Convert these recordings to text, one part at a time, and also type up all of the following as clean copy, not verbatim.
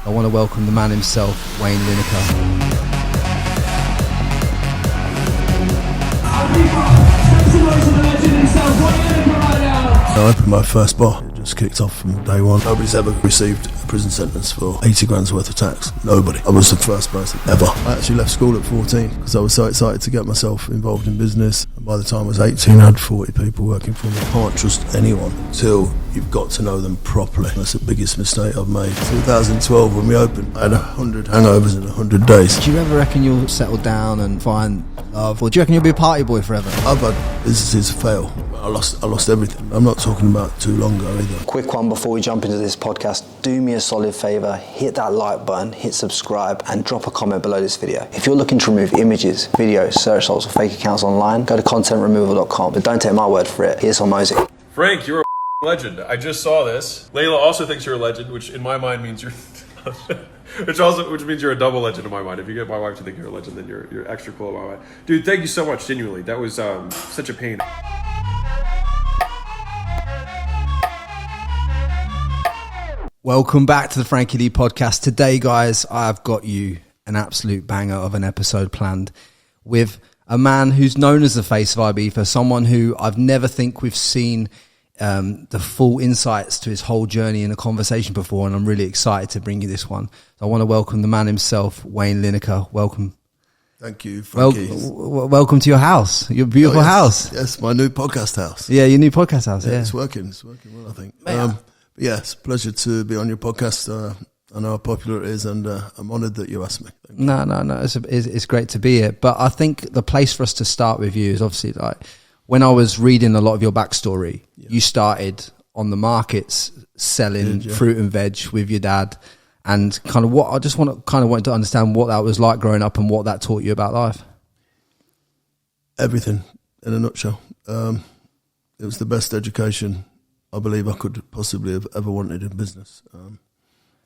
I want to welcome the man himself, Wayne Lineker. I opened my first bar. It just kicked off from day one. Nobody's ever received a prison sentence for 80 grand's worth of tax. Nobody. I was the first person ever. I actually left school at 14 because I was so excited to get myself involved in business. And by the time I was 18, I had 40 people working for me. I can't trust anyone until you've got to know them properly. That's the biggest mistake I've made. 2012, when we opened, I had 100 hangovers in 100 days. Do you ever reckon you'll settle down and find love? Or do you reckon you'll be a party boy forever? I've had businesses fail. I lost everything. I'm not talking about too long ago either. Quick one before we jump into this podcast. Do me a solid favour, hit that like button, hit subscribe, and drop a comment below this video. If you're looking to remove images, videos, search results, or fake accounts online, go to contentremoval.com. But don't take my word for it. Here's some music. Frank, you're a legend. I just saw this. Layla also thinks you're a legend, which in my mind means you're which means you're a double legend in my mind. If you get my wife to think you're a legend, then you're extra cool in my mind. Dude, thank you so much, genuinely. That was such a pain. Welcome back to the Frankie Lee podcast. Today, guys, I've got you an absolute banger of an episode planned with a man who's known as the face of Ibiza, someone who I've never think we've seen the full insights to his whole journey in a conversation before, and I'm really excited to bring you this one. So I want to welcome the man himself, Wayne Lineker. Welcome. Thank you, Frankie. Welcome to your house, your beautiful house. Yes, my new podcast house. Yeah, your new podcast house. Yeah. It's working well, I think. But yeah, it's a pleasure to be on your podcast. I know how popular it is, and I'm honoured that you asked me. No. It's great to be here. But I think the place for us to start with you is obviously like when I was reading a lot of your backstory, you started on the markets selling fruit and veg with your dad, and kind of what I just wanted to understand what that was like growing up and what that taught you about life. Everything in a nutshell. It was the best education I believe I could possibly have ever wanted in business.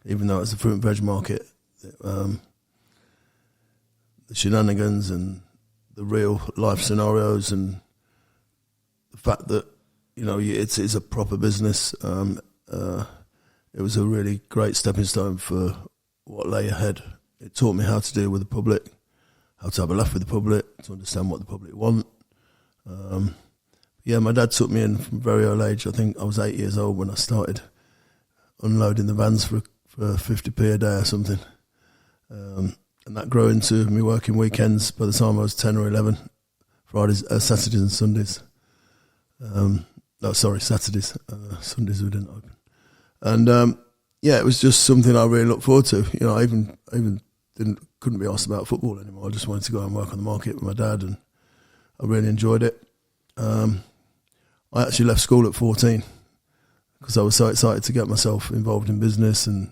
Even though it's a fruit and veg market, the shenanigans and the real life scenarios and the fact that, you know, it's a proper business, it was a really great stepping stone for what lay ahead. It taught me how to deal with the public, how to have a laugh with the public, to understand what the public want. Yeah, my dad took me in from a very early age. I think I was 8 years old when I started unloading the vans for 50p a day or something. And that grew into me working weekends by the time I was 10 or 11, Fridays, Saturdays and Sundays. Saturdays. Sundays we didn't open. And yeah, it was just something I really looked forward to. You know, I even couldn't be asked about football anymore. I just wanted to go and work on the market with my dad, and I really enjoyed it. I actually left school at 14 because I was so excited to get myself involved in business, and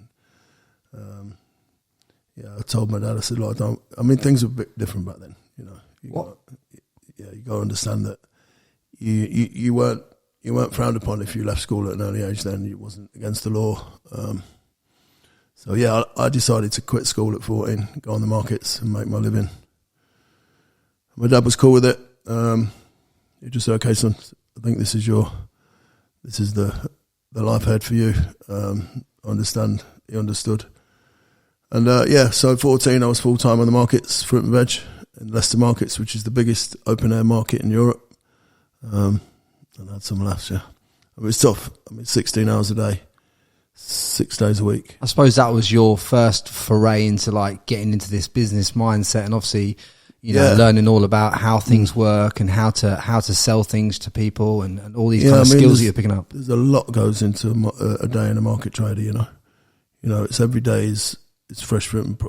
I told my dad, I said, "Look, things were a bit different back then, you know. You got to understand that you weren't frowned upon if you left school at an early age. Then it wasn't against the law. So yeah, I decided to quit school at 14, go on the markets and make my living. My dad was cool with it. He just said, "Okay, son, I think this is the life ahead for you." I understand. He understood. And so 14, I was full time on the markets, fruit and veg, in Leicester Markets, which is the biggest open air market in Europe. And I had some laughs. Yeah, it was tough. 16 hours a day, 6 days a week. I suppose that was your first foray into like getting into this business mindset, and obviously, you know, learning all about how things work and how to sell things to people and all these kind of skills that you're picking up. There's a lot goes into a day in a market trader, you know. You know, it's every day it's fresh fruit and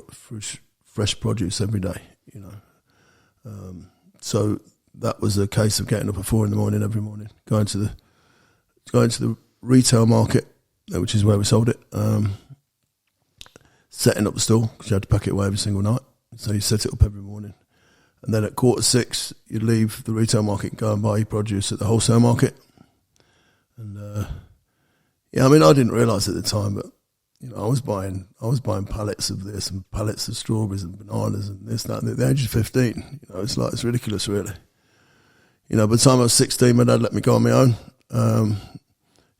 fresh produce every day, you know. So that was a case of getting up at 4 a.m. every morning, going to the retail market, which is where we sold it, setting up the store because you had to pack it away every single night. So you set it up every morning. And then at 5:45, you'd leave the retail market and go and buy your produce at the wholesale market. And I didn't realise at the time, but you know, I was buying pallets of this and pallets of strawberries and bananas and this, that, and at the age of 15. You know, it's ridiculous, really. You know, by the time I was 16, my dad let me go on my own.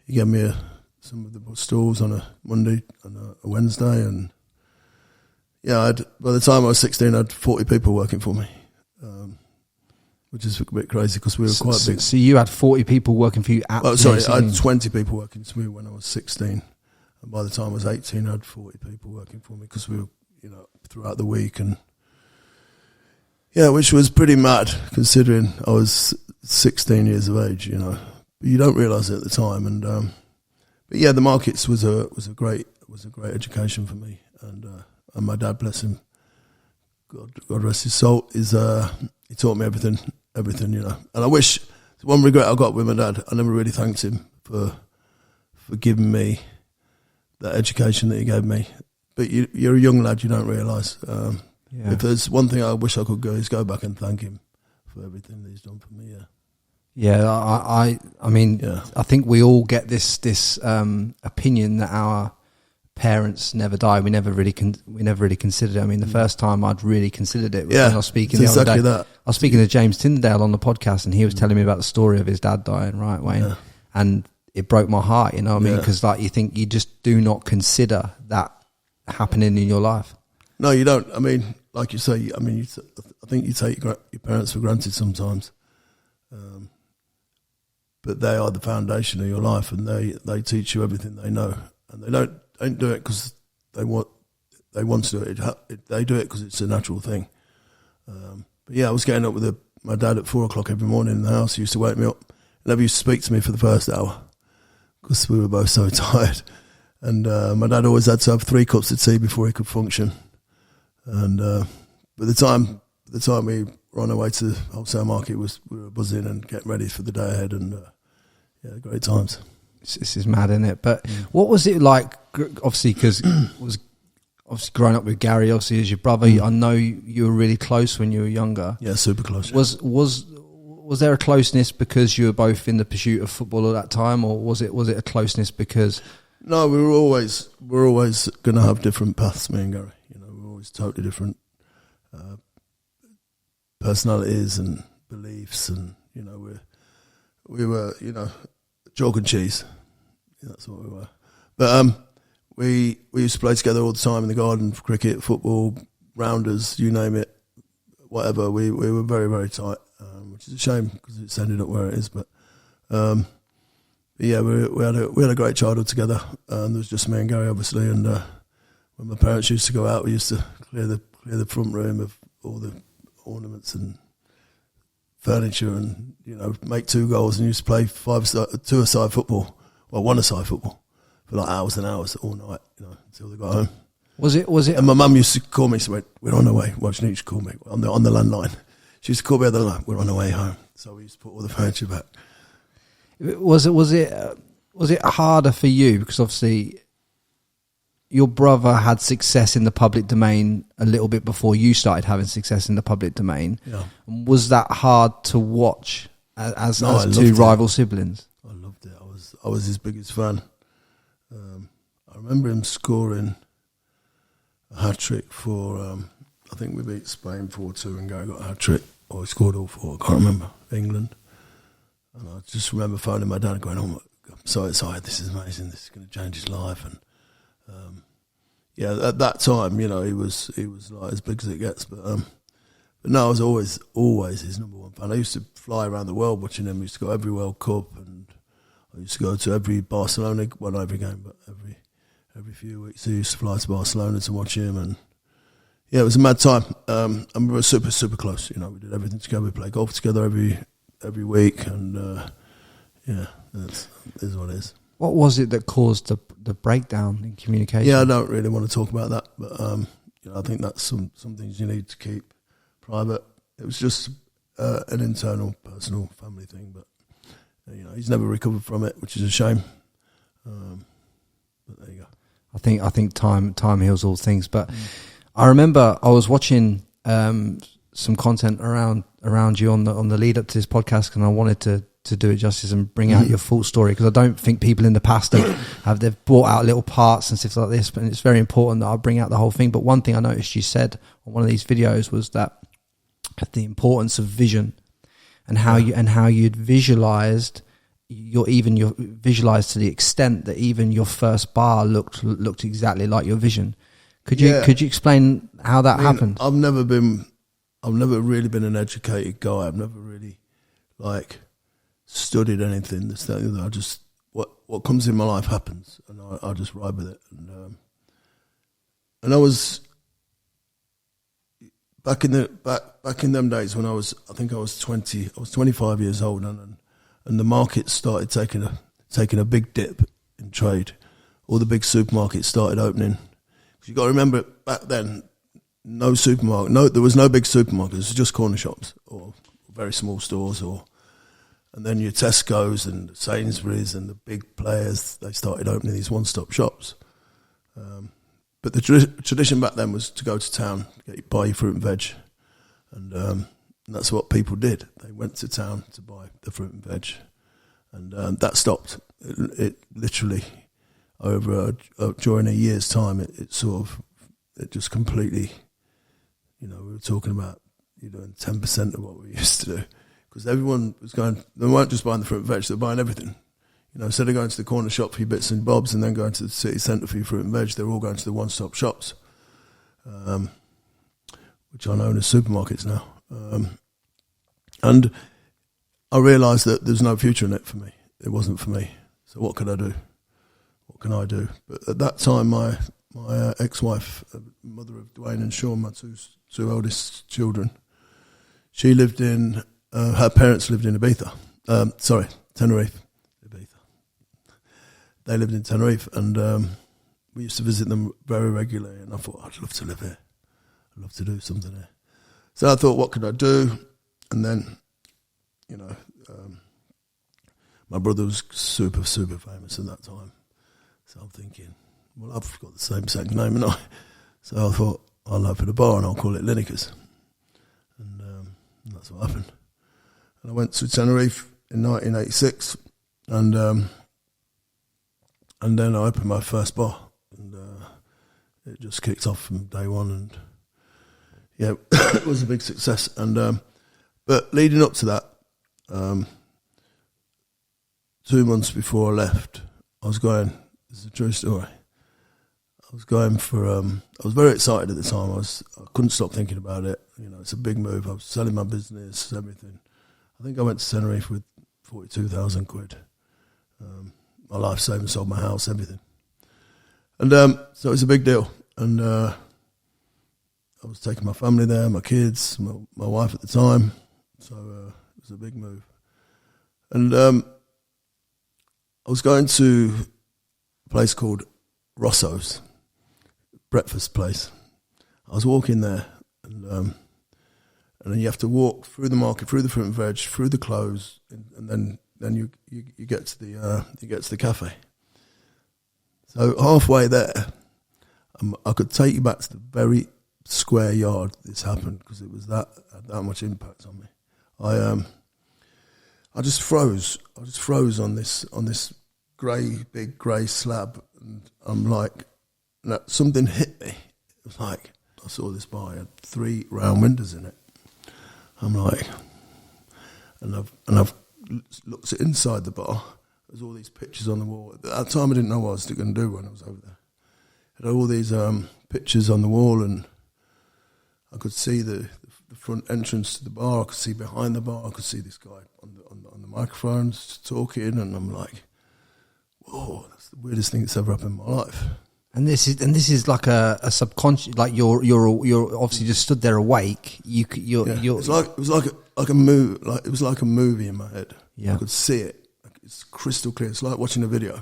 He gave me some of the stalls on a Monday and a Wednesday, and Yeah, by the time I was 16, I had 40 people working for me, which is a bit crazy because we were quite big. So you had 40 people working for you at I had 20 people working for me when I was 16. And by the time I was 18, I had 40 people working for me because we were, throughout the week. And yeah, which was pretty mad considering I was 16 years of age, But you don't realise it at the time. And but yeah, the markets was a great education for me. And my dad, bless him, God rest his soul, he taught me everything. And I wish, one regret I got with my dad, I never really thanked him for giving me that education that he gave me. But you're a young lad, you don't realise. If there's one thing I wish I could go, is go back and thank him for everything that he's done for me. Yeah, I mean, I think we all get this opinion that our parents never die. We never really considered it. I mean, the first time I'd really considered it was when I was speaking the other day. I was speaking to James Tyndale on the podcast, and he was telling me about the story of his dad dying, right, Wayne? And it broke my heart, you know what I mean? Because you think you just do not consider that happening in your life. No, you don't. I mean, like you say, I think you take your parents for granted sometimes. But they are the foundation of your life, and they teach you everything they know. And they don't do it because they want to do it. They do it because it's a natural thing. But yeah, I was getting up with my dad at 4:00 every morning in the house. He used to wake me up. He never used to speak to me for the first hour because we were both so tired. And my dad always had to have 3 cups of tea before he could function. And by the time we were on our way to the wholesale market, we were buzzing and getting ready for the day ahead. And great times. This is mad, isn't it? But what was it like? Obviously, because was obviously growing up with Gary, obviously as your brother. I know you were really close when you were younger. Yeah, super close. Was there a closeness because you were both in the pursuit of football at that time, or was it a closeness because? No, we were always going to have different paths, me and Gary. We were always totally different personalities and beliefs, and we were chalk and cheese. Yeah, that's what we were. But we used to play together all the time in the garden, cricket, football, rounders, you name it, whatever. We were very, very tight, which is a shame because it's ended up where it is. But yeah, we had a great childhood together. There was just me and Gary, obviously. And when my parents used to go out, we used to clear the front room of all the ornaments and furniture, and make 2 goals, and used to play 2-a-side football, well, 1-a-side football for like hours and hours all night, until they got home. Was it? And my mum used to call me. So we're on our way. Well, she used to call me on the landline. She used to call me on the line. We're on our way home. So we used to put all the furniture back. Was it harder for you because obviously your brother had success in the public domain a little bit before you started having success in the public domain? Yeah. Was that hard to watch as 2 rival siblings? I loved it. I was his biggest fan. I remember him scoring a hat-trick for, I think we beat Spain 4-2 and Gary got a hat-trick, or he scored all 4, I can't remember, England. And I just remember phoning my dad and going, I'm so excited, this is amazing, this is going to change his life. And at that time, he was like as big as it gets. But no, I was always his number 1 fan. I used to fly around the world watching him. I used to go every World Cup, and I used to go to every Barcelona, well, not every game, but every few weeks I used to fly to Barcelona to watch him. And yeah, it was a mad time. And we were super, super close. We did everything together. We played golf together every week, and that is what it is. What was it that caused the breakdown in communication? Yeah, I don't really want to talk about that, but I think that's some things you need to keep private. It was just an internal, personal, family thing, but he's never recovered from it, which is a shame. But there you go. I think time heals all things. But I remember I was watching some content around you on the lead up to this podcast, and I wanted to do it justice and bring out your full story, because I don't think people in the past they've brought out little parts and stuff like this, but it's very important that I bring out the whole thing. But one thing I noticed you said on one of these videos was that the importance of vision, and how you'd visualized visualized to the extent that even your first bar looked exactly like your vision. Could you explain how that happened? I've never really been an educated guy. I've never really studied anything. This, that, and the other. I just what comes in my life happens, and I just ride with it. And I was back in them days when I think I was 20. I was 25 years old, and the market started taking a big dip in trade. All the big supermarkets started opening. You got to remember back then, there was no big supermarkets. It was just corner shops or very small stores, and then your Tesco's and Sainsbury's and the big players. They started opening these one-stop shops. But the tradition back then was to go to town, buy your fruit and veg, and that's what people did. They went to town to buy the fruit and veg, and that stopped. It literally, during a year's time, it just completely, we were talking about, 10% of what we used to do, because everyone was going. They weren't just buying the fruit and veg; they were buying everything. Instead of going to the corner shop for your bits and bobs and then going to the city centre for your fruit and veg, they're all going to the one-stop shops, which are known as supermarkets now. And I realised that there's no future in it for me. It wasn't for me. So what could I do? What can I do? But at that time, my ex-wife, mother of Wayne and Sean, my two eldest children, she lived in, her parents lived in Ibiza. Tenerife. They lived in Tenerife, and we used to visit them very regularly, and I thought, I'd love to live here. I'd love to do something here. So I thought, what could I do? And then, my brother was super, super famous at that time. So I'm thinking, well, I've got the same second name, and so I thought, I'll open a bar and I'll call it Lineker's. And that's what happened. And I went to Tenerife in 1986, and then I opened my first bar, and it just kicked off from day one, and it was a big success. And but leading up to that, 2 months before I left, I was going. This is a true story. I was going for. I was very excited at the time. I couldn't stop thinking about it. It's a big move. I was selling my business, everything. I think I went to Tenerife with 42,000 quid. My life savings, sold my house, everything. And so it was a big deal. And I was taking my family there, my kids, my wife at the time. So it was a big move. And I was going to a place called Rosso's, breakfast place. I was walking there, and then you have to walk through the market, through the fruit and veg, through the clothes, and then you get to the cafe. So halfway there, I could take you back to the very square yard this happened, because it was had that much impact on me. I just froze. I just froze on this big grey slab, and I'm like, something hit me. It was like, I saw this bar, it had 3 round windows in it. I'm like, and I've looked inside the bar. There's all these pictures on the wall. At that time, I didn't know what I was going to do when I was over there. It had all these pictures on the wall, and I could see the front entrance to the bar. I could see behind the bar. I could see this guy on the microphones talking, and I'm like, whoa, that's the weirdest thing that's ever happened in my life. And this is like a subconscious, like you're obviously just stood there awake. You're it was like a movie. Like it was like a movie in my head. Yeah, I could see it. It's crystal clear. It's like watching a video,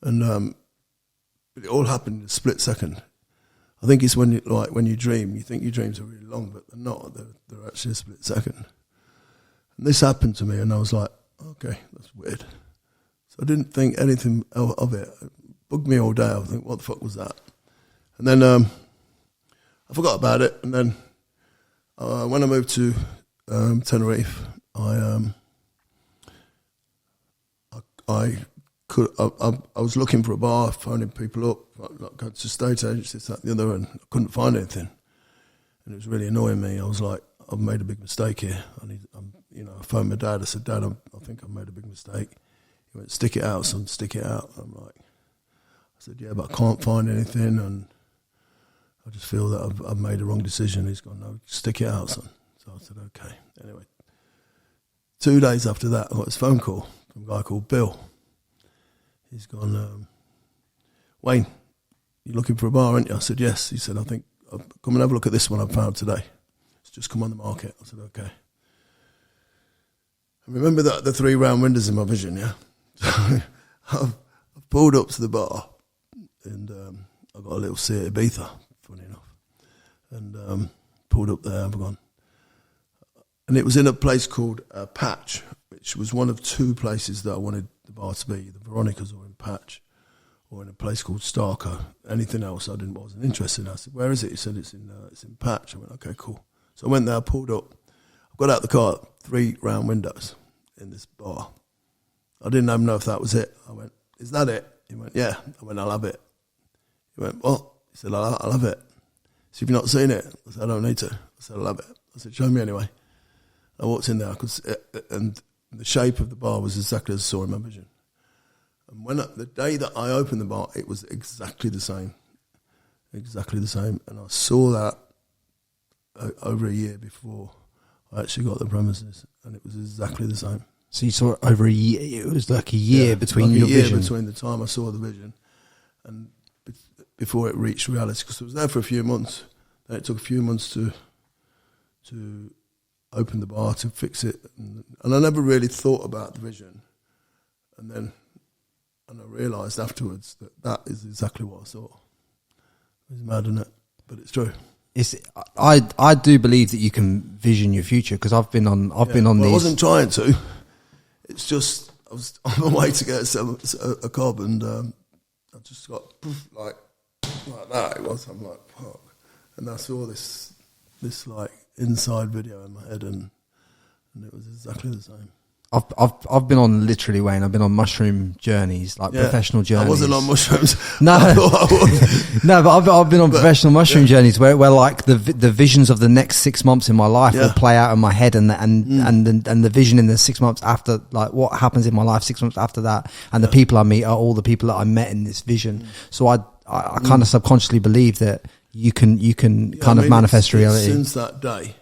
and it all happened in a split second. I think it's when you dream. You think your dreams are really long, but they're not. They're actually a split second. And this happened to me, and I was like, okay, that's weird. So I didn't think anything of it. It bugged me all day. I think, what the fuck was that? And then I forgot about it. And then when I moved to Tenerife, I was looking for a bar, phoning people up, going to estate agents, this, that, and the other, and I couldn't find anything. And it was really annoying me. I was like, I've made a big mistake here. I phoned my dad. I said, Dad, I think I've made a big mistake. He went, stick it out, son, stick it out. I'm like, I said, yeah, but I can't find anything. And I just feel that I've made a wrong decision. He's gone, no, stick it out, son. So I said, okay. Anyway, 2 days after that, I got this phone call from a guy called Bill. He's gone, Wayne, you looking for a bar, aren't you? I said, yes. He said, I think, come and have a look at this one I've found today. It's just come on the market. I said, okay. I remember that the 3 round windows in my vision, yeah? So I've pulled up to the bar and I got a little seat at Ibiza, funny enough. And pulled up there, I've gone. And it was in a place called Patch, which was one of 2 places that I wanted the bar to be, the Veronicas or in Patch, or in a place called Starco. Anything else I wasn't interested in. I said, where is it? He said, it's in Patch. I went, okay, cool. So I went there, I pulled up. I got out the car, 3 round windows in this bar. I didn't even know if that was it. I went, is that it? He went, yeah. I went, I'll have it. He went, what? He said, I'll have it. So if you've not seen it? I said, I don't need to. I said, I'll have it. I said, show me anyway. I walked in there, I could see it, and the shape of the bar was exactly as I saw in my vision. And when the day that I opened the bar, it was exactly the same. Exactly the same. And I saw that over a year before I actually got the premises, and it was exactly the same. So you saw it over a year. It was like a year between like your a year vision. Between the time I saw the vision and before it reached reality, because it was there for a few months. Then it took a few months to open the bar, to fix it, and I never really thought about the vision. And I realised afterwards that is exactly what I saw. It's mad, isn't it? But it's true. I do believe that you can vision your future, because I've been on these. I wasn't trying to. It's just I was on my way to get a cob, and I just got like that. It was. I'm like, fuck, and I saw this like inside video in my head, and it was exactly the same. I've been on, literally, Wayne, I've been on mushroom journeys, like professional journeys. I wasn't on mushrooms. No, I thought I was. No, but I've been on professional mushroom journeys where like the visions of the next 6 months in my life will play out in my head, and the vision in the 6 months after, like what happens in my life 6 months after that, and the people I meet are all the people that I met in this vision. So I kind of subconsciously believe that you can kind of manifest reality. Since that day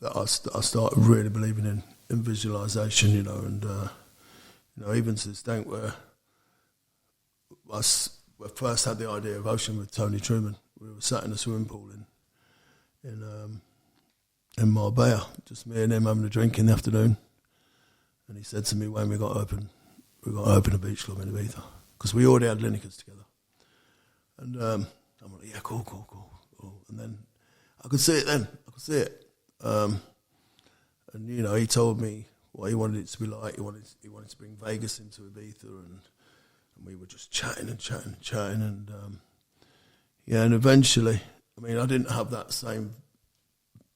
that I started really believing in visualization, and even to this day where I first had the idea of Ocean with Tony Truman. We were sat in a swimming pool in Marbella, just me and him having a drink in the afternoon, and he said to me, "Wayne, we got to open a beach club in Ibiza," because we already had Linekers together. And I'm like, yeah, cool. And then I could see it. And he told me what he wanted it to be like. He wanted to bring Vegas into Ibiza, and we were just chatting, and and eventually, I mean, I didn't have that same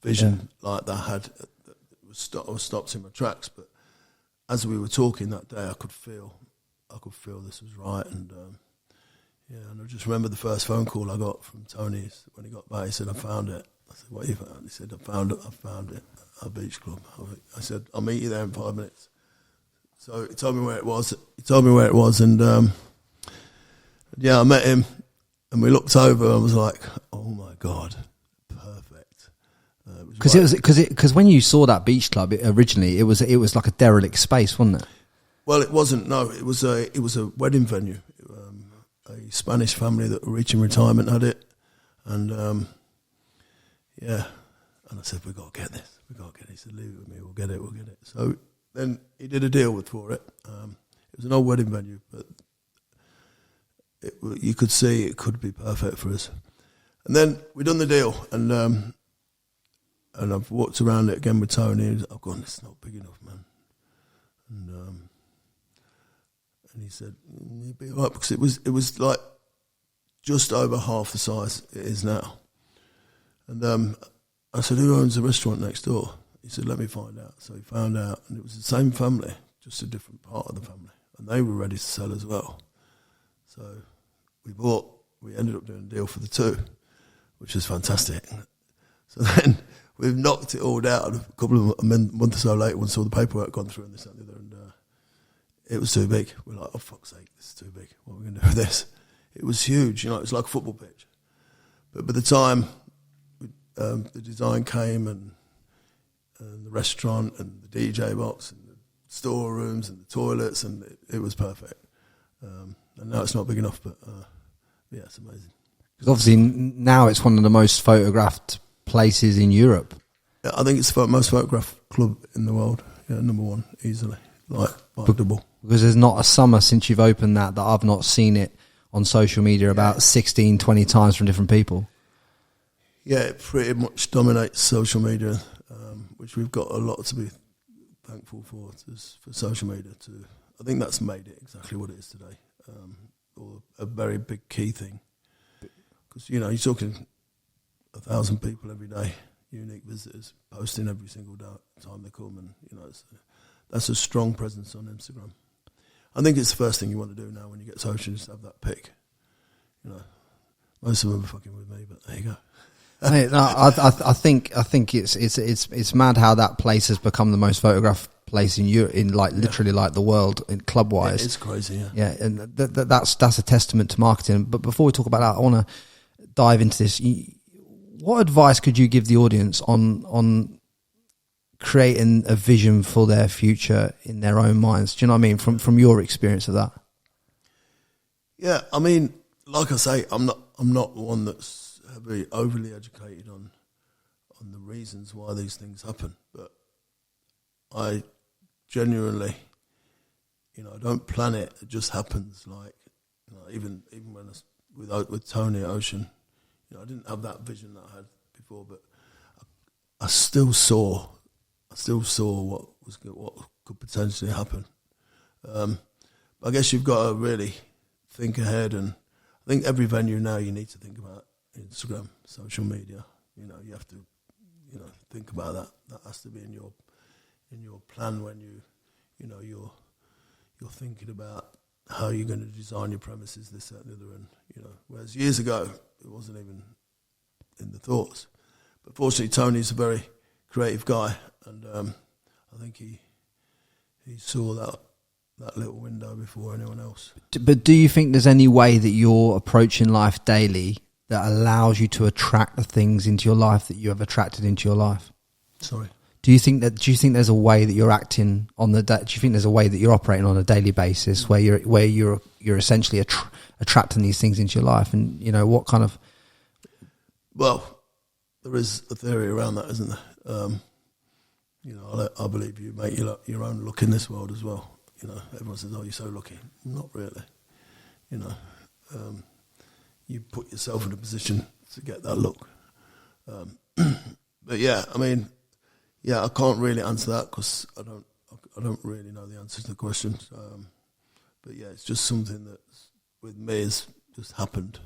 vision like that I had. I was stopped in my tracks, but as we were talking that day, I could feel this was right, and and I just remember the first phone call I got from Tony when he got back. He said, "I found it." I said, "What you found?" He said, I found it, our beach club. I said, "I'll meet you there in 5 minutes." So he told me where it was. And I met him, and we looked over, and I was like, "Oh my God, perfect." Because when you saw that beach club, originally it was like a derelict space, wasn't it? Well, it wasn't. No, it was a wedding venue. A Spanish family that were reaching retirement had it, and and I said, "We got to get this. He said, "Leave it with me. We'll get it." So then he did a deal for it. It was an old wedding venue, but you could see it could be perfect for us. And then we done the deal, and I've walked around it again with Tony. I've gone, "It's not big enough, man." And he said, "You'd be all right," because it was like just over half the size it is now. And I said, "Who owns the restaurant next door?" He said, "Let me find out." So he found out, and it was the same family, just a different part of the family, and they were ready to sell as well. So we ended up doing a deal for the 2, which was fantastic. So then we've knocked it all down. A couple of a month or so later, once all the paperwork gone through and this and the other, and it was too big. We're like, "Oh, fuck's sake, this is too big. What are we going to do with this?" It was huge, it was like a football pitch. But by the time the design came and the restaurant and the DJ box and the storerooms and the toilets, and it was perfect. And now it's not big enough, but yeah, it's amazing. Because obviously now it's one of the most photographed places in Europe. Yeah, I think it's the most photographed club in the world. Yeah, number one, easily. Like double. Because there's not a summer since you've opened that I've not seen it on social media about 16, 20 times from different people. Yeah, it pretty much dominates social media, which we've got a lot to be thankful for social media. I think that's made it exactly what it is today, or a very big key thing. Because, you're talking 1,000 people every day, unique visitors, posting every single time they come, and, that's a strong presence on Instagram. I think it's the first thing you want to do now when you get social, is have that pic. Most of them are fucking with me, but there you go. Mate, no, I think it's mad how that place has become the most photographed place in Europe, in literally like the world, in club wise. It's crazy, yeah. Yeah, and that's a testament to marketing. But before we talk about that, I want to dive into this. What advice could you give the audience on creating a vision for their future in their own minds? Do you know what I mean? From your experience of that. Yeah, I mean, like I say, I'm not one that's very overly educated on the reasons why these things happen, but I genuinely, I don't plan it. It just happens. Like, even when with Tony at Ocean, I didn't have that vision that I had before, but I still saw what could potentially happen. But I guess you've got to really think ahead, and I think every venue now you need to think about Instagram, social media. You have to, think about that. That has to be in your plan when you're thinking about how you're going to design your premises, this, that, and the other. And whereas years ago it wasn't even in the thoughts. But fortunately, Tony's a very creative guy, and I think he saw that little window before anyone else. But do you think there's any way that you're approaching life daily that allows you to attract the things into your life that you have attracted into your life? Sorry. Do you think there's a way that you're acting on the? Do you think there's a way that you're operating on a daily basis where you're essentially attracting these things into your life? And what kind of? Well, there is a theory around that, isn't there? I believe you make your own luck in this world as well. Everyone says, "Oh, you're so lucky." Not really. You put yourself in a position to get that look. But yeah, I mean, I can't really answer that because I don't really know the answer to the question. But yeah, it's just something that with me has just happened.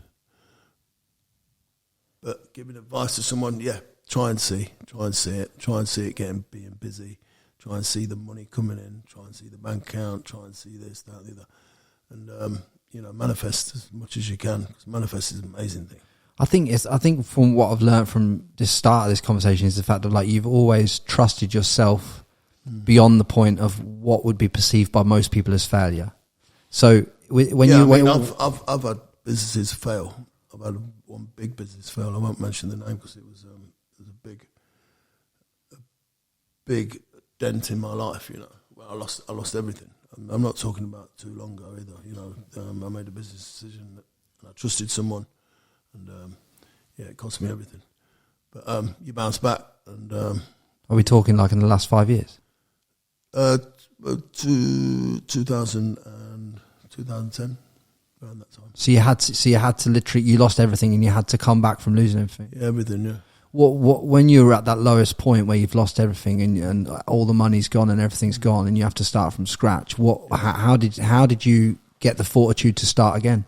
But giving advice to someone, try and see it being busy, try and see the money coming in, try and see the bank account, try and see this, that, the other, and manifest as much as you can, because manifest is an amazing thing. I think from what I've learned from the start of this conversation is the fact that you've always trusted yourself beyond the point of what would be perceived by most people as failure. So I've had businesses fail. I've had one big business fail. I won't mention the name because it was a big dent in my life. Where I lost everything. I'm not talking about too long ago either. I made a business decision and I trusted someone, and it cost me everything. But you bounce back. And are we talking in the last 5 years? 2000 and 2010, around that time. So you had to literally, you lost everything and you had to come back from losing everything. Yeah, everything. Yeah. What when you were at that lowest point where you've lost everything and all the money's gone and everything's gone and you have to start from scratch? How did you get the fortitude to start again?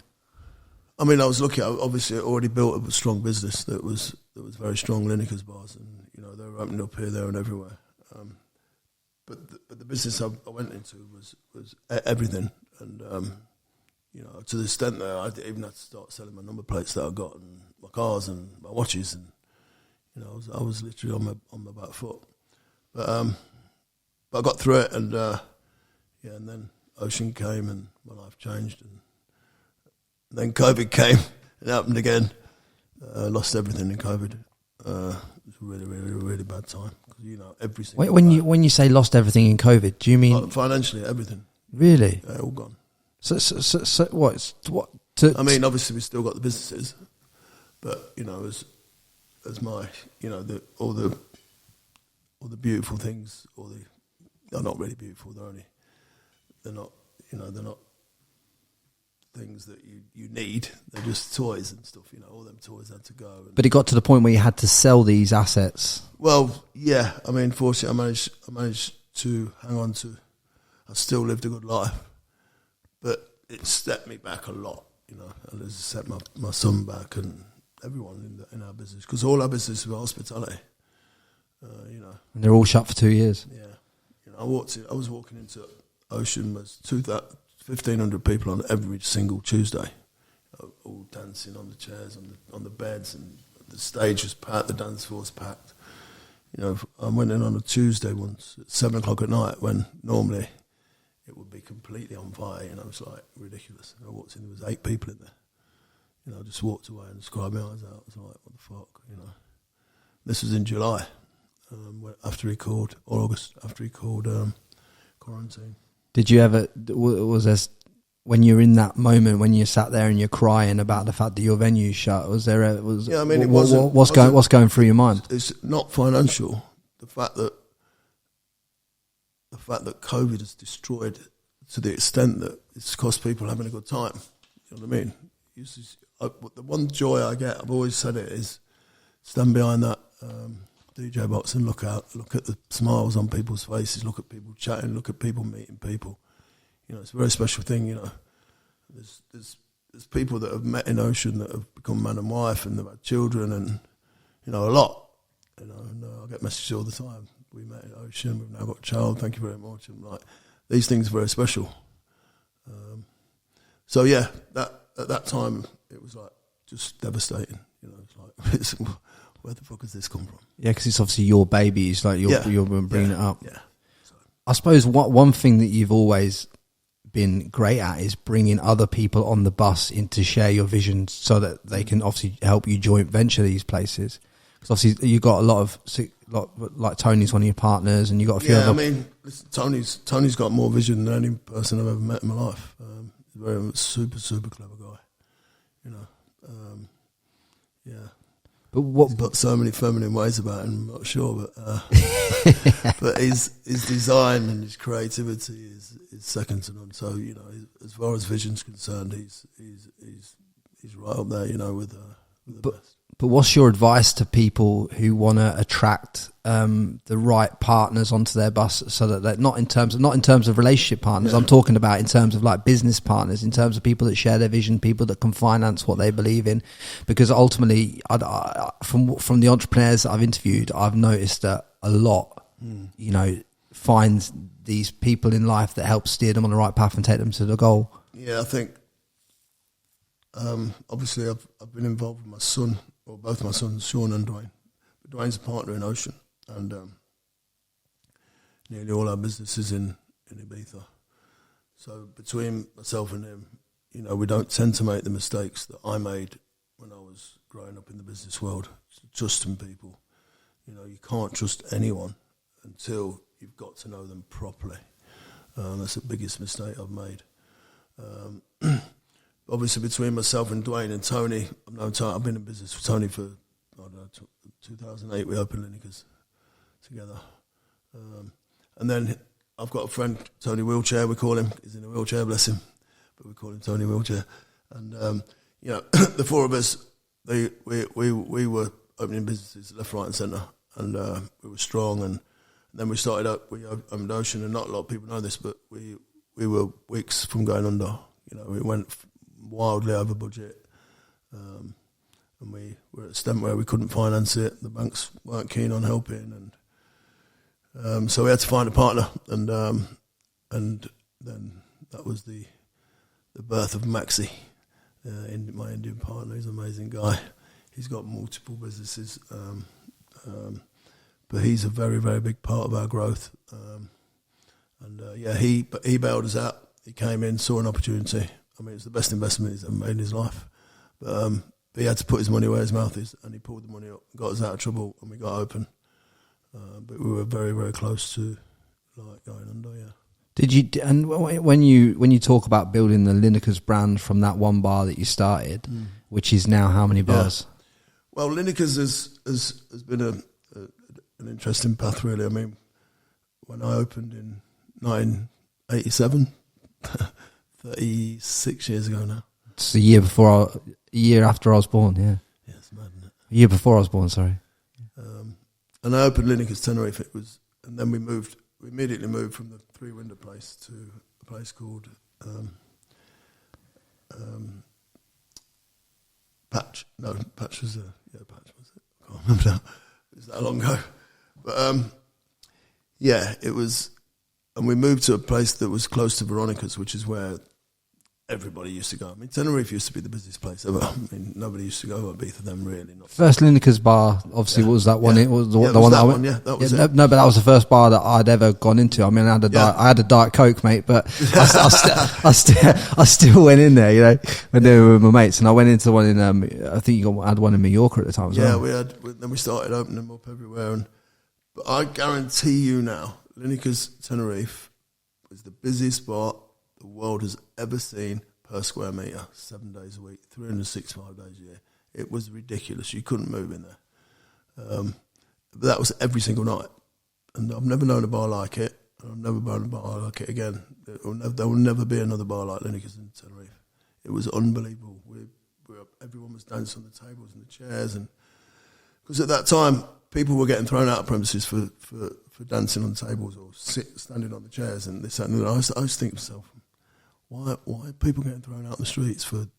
I mean, I was lucky. I obviously already built a strong business that was very strong. Lineker's bars, and they were opening up here, there, and everywhere. But the business I went into was everything, and to the extent that I even had to start selling my number plates that I got, and my cars and my watches, and I was literally on my back foot. But I got through it, and and then Ocean came, and my life changed, and then COVID came, and it happened again. Lost everything in COVID. It was a really, really, really bad time. Because, you know, every single Wait, when you say lost everything in COVID, do you mean financially, everything? Really? All gone. So what? I mean, obviously, we still got the businesses, but you know, as my, you know, all the beautiful things, they're not really beautiful. They're not things that you need. They're just toys and stuff. You know, all them toys had to go. But it got to the point where you had to sell these assets. Well, yeah. I mean, fortunately, I managed to hang on to. I still lived a good life, but it stepped me back a lot. You know, and it set my son back and everyone in our business, because all our business is hospitality. You know, and they're all shut for 2 years. Yeah, you know, I was walking into Ocean, was 1,500 people on every single Tuesday, all dancing on the chairs, on the beds, and the stage was packed, the dance floor was packed. You know, I went in on a Tuesday once at 7 o'clock at night when normally it would be completely on fire. You know, it was like ridiculous. I walked in, there was 8 people in there. You know, I just walked away and cried my eyes out. I was like, what the fuck, you know. This was in July, after he called, or August, after he called quarantine. Did you ever, was there, when you're in that moment, when you sat there and you're crying about the fact that your venue's shut, was there yeah, I mean, it wasn't, what's going through your mind? It's not financial. The fact that COVID has destroyed to the extent that it's cost people having a good time. You know what I mean? The one joy I get, I've always said it, is stand behind that DJ box and look at the smiles on people's faces, look at people chatting, look at people meeting people. You know, it's a very special thing. You know, there's people that have met in Ocean that have become man and wife, and they've had children, and you know, a lot. You know, and I get messages all the time. We met in Ocean. We've now got a child. Thank you very much. And like, these things are very special. So yeah, at that time it was like just devastating. You know, it's like where the fuck has this come from? Yeah, because it's obviously your baby. It's like you're bringing it up. Yeah. So. I suppose one thing that you've always been great at is bringing other people on the bus in to share your vision, so that they can obviously help you joint venture these places. Because obviously you got a lot like Tony's one of your partners, and you got a few other. I mean, listen, Tony's got more vision than any person I've ever met in my life. He's a very super clever guy. You know, yeah. But what? He's got so many feminine ways about him. I'm not sure, but but his design and his creativity is second to none. So you know, as far as vision's concerned, he's right up there. You know, with the best. But what's your advice to people who want to attract the right partners onto their bus, so that they're not in terms of relationship partners? Yeah. I'm talking about in terms of like business partners, in terms of people that share their vision, people that can finance what they believe in. Because ultimately, from the entrepreneurs that I've interviewed, I've noticed that a lot, you know, find these people in life that help steer them on the right path and take them to the goal. Yeah, I think obviously I've been involved with my son. Well, both my sons, Sean and Dwayne. But Dwayne's a partner in Ocean, and nearly all our business is in Ibiza. So between myself and him, you know, we don't tend to make the mistakes that I made when I was growing up in the business world, trusting people. You know, you can't trust anyone until you've got to know them properly. That's the biggest mistake I've made. Obviously, between myself and Dwayne and Tony, I've been in business with Tony for, 2008, we opened Lineker's together. And then I've got a friend, Tony Wheelchair, we call him. He's in a wheelchair, bless him. But we call him Tony Wheelchair. And, you know, the four of us, we were opening businesses left, right and centre. And we were strong. And then we opened Ocean, and not a lot of people know this, but we were weeks from going under. You know, we went wildly over budget, and we were at a state where we couldn't finance it. The banks weren't keen on helping, and so we had to find a partner. And then that was the birth of Maxi, my Indian partner. He's an amazing guy. He's got multiple businesses, but he's a very, very big part of our growth. He bailed us out. He came in, saw an opportunity. I mean, it's the best investment he's ever made in his life. But But he had to put his money where his mouth is, and he pulled the money up, got us out of trouble, and we got open. But we were very, very close to like going under. Yeah. Did you? And when you talk about building the Lineker's brand from that one bar that you started, which is now how many bars? Yeah. Well, Lineker's has been an interesting path, really. I mean, when I opened in 1987, 36 years ago now. It's a year after I was born. Yeah. Yeah, it's mad, isn't it? A year before I was born. Sorry. And I opened Lineker's Tenerife. And then we immediately moved from the three-window place to a place called Patch. No, Patch was Patch was it? I can't remember now. It was that long ago. But yeah, it was. And we moved to a place that was close to Veronica's, which is where everybody used to go. I mean, Tenerife used to be the busiest place ever. I mean, nobody used to go to Ibiza then, really. First Lineker's bar, obviously, was that one? Yeah. It was the Yeah, one that I went. one, yeah, that was it. No, but that was the first bar that I'd ever gone into. I mean, I had a Diet Coke, mate, but I still went in there, you know, when they were with my mates, and I went into the one in. I think you had one in Mallorca at the time as well. Yeah, then we started opening them up everywhere, but I guarantee you now, Lineker's Tenerife was the busiest bar the world has ever seen per square metre, 7 days a week, 365 days a year. It was ridiculous. You couldn't move in there. But that was every single night. And I've never known a bar like it. I've never known a bar like it again. There will never be another bar like Lineker's in Tenerife. It was unbelievable. Everyone was dancing on the tables and the chairs. And because at that time, people were getting thrown out of premises for dancing on tables or standing on the chairs and this and that. I used to think to myself, why are people getting thrown out in the streets for?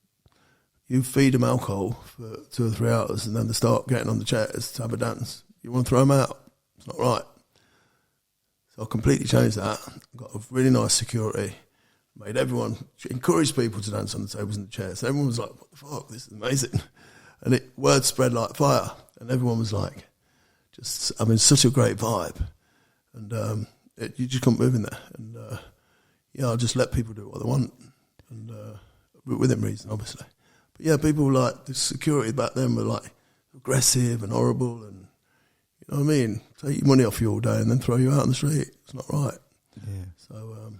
You feed them alcohol for 2 or 3 hours and then they start getting on the chairs to have a dance. You want to throw them out? It's not right. So I completely changed that. Got a really nice security. Encouraged people to dance on the tables and the chairs. Everyone was like, what the fuck, this is amazing. And word spread like fire. And everyone was like, such a great vibe. And you just couldn't move in there. And I just let people do what they want. And within reason, obviously. But yeah, people were like, the security back then were like aggressive and horrible. And you know what I mean? Take your money off you all day and then throw you out on the street. It's not right. Yeah. So,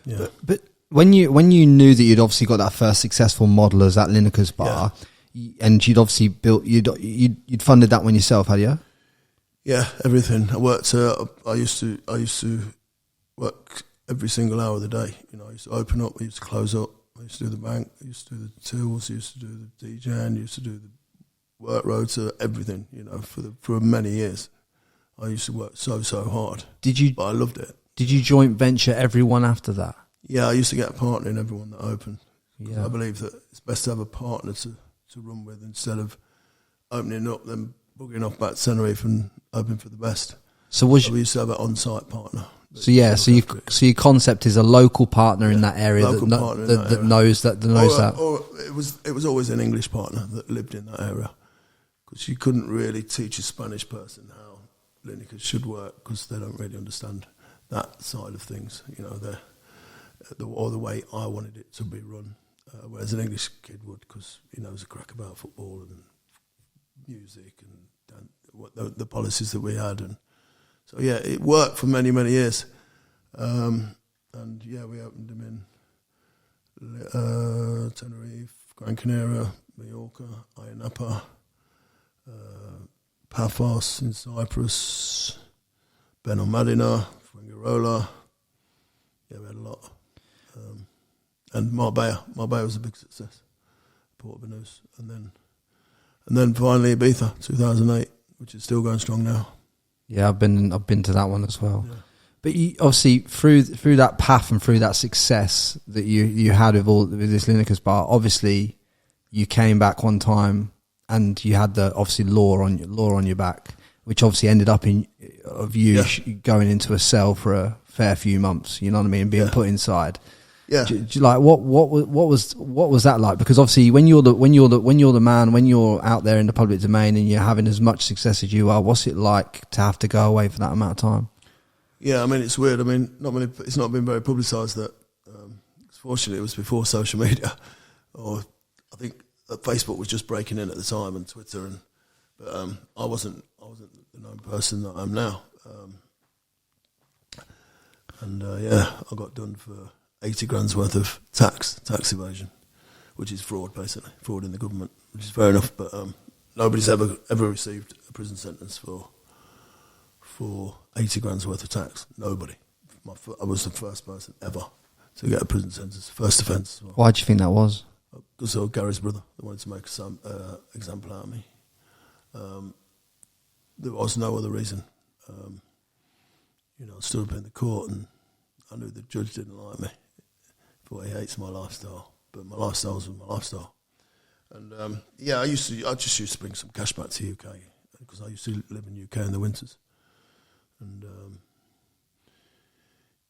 yeah. But when you knew that you'd obviously got that first successful model as at Lineker's bar, and you'd obviously you'd funded that one yourself, had you? Yeah, everything. I worked. I used to work every single hour of the day. You know, I used to open up. I used to close up. I used to do the bank. I used to do the tills. I used to do the DJing. I used to do the work rota. Everything. You know, for many years, I used to work so hard. But I loved it. Did you joint venture everyone after that? Yeah, I used to get a partner in everyone that opened. Yeah. I believe that it's best to have a partner to run with instead of opening up, then bugging off back to Tenerife and hoping for the best. So we used to have an on-site partner. So your concept is a local partner in that area that knows that. Or it was always an English partner that lived in that area, because you couldn't really teach a Spanish person how Lineker should work because they don't really understand that side of things. You know, the way I wanted it to be run, whereas an English kid would, because he knows a crack about football and music and what the policies that we had. And so yeah, it worked for many years. And yeah, we opened them in Tenerife, Gran Canaria, Mallorca, Ayia Napa, Paphos in Cyprus, Benalmadena, Fuengirola. Yeah, we had a lot. And Marbella was a big success. Port Banús, and then finally Ibiza, 2008, which is still going strong now. Yeah, I've been to that one as well. Yeah. But you, obviously through that path and through that success that you had with this Lineker's bar, obviously you came back one time and you had the obviously law on your back, which obviously ended up going into a cell for a fair few months. You know what I mean? Being put inside. Yeah. Like what was that like? Because obviously when you're the man, when you're out there in the public domain and you're having as much success as you are, what's it like to have to go away for that amount of time? Yeah, I mean, it's weird. I mean, it's not been very publicised that. Fortunately, it was before social media, or I think Facebook was just breaking in at the time, and Twitter, but I wasn't the known person that I am now. I got done for 80 grand's worth of tax evasion, which is fraud, basically, fraud in the government, which is fair enough. But nobody's ever received a prison sentence for 80 grand's worth of tax. Nobody. I was the first person ever to get a prison sentence, first offence. Well. Why do you think that was? Because I was Gary's brother. They wanted to make some example out of me. There was no other reason. I stood up in the court and I knew the judge didn't like me. He hates my lifestyle, but my lifestyle was my lifestyle. And I just used to bring some cash back to UK because I used to live in UK in the winters. And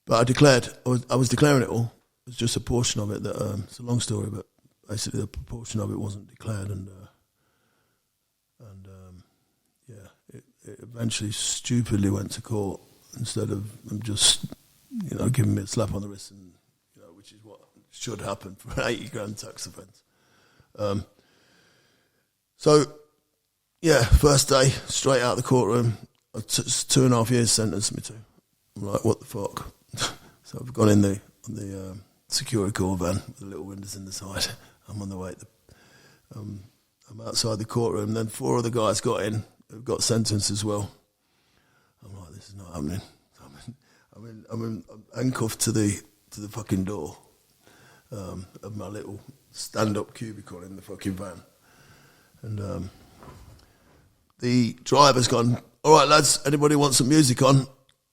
but I declared, I was declaring it all. It was just a portion of it that it's a long story, but basically a proportion of it wasn't declared, and it eventually stupidly went to court instead of them just giving me a slap on the wrist, and which is what should happen for an 80 grand tax offence. First day straight out of the courtroom, 2.5 years sentenced me to. I'm like, what the fuck? So I've gone in on the security call van with the little windows in the side. I'm on the way. I'm outside the courtroom. Then 4 other guys got in, who got sentenced as well. I'm like, this is not happening. I'm handcuffed to the fucking door of my little stand-up cubicle in the fucking van, and the driver's gone, all right, lads, anybody want some music on?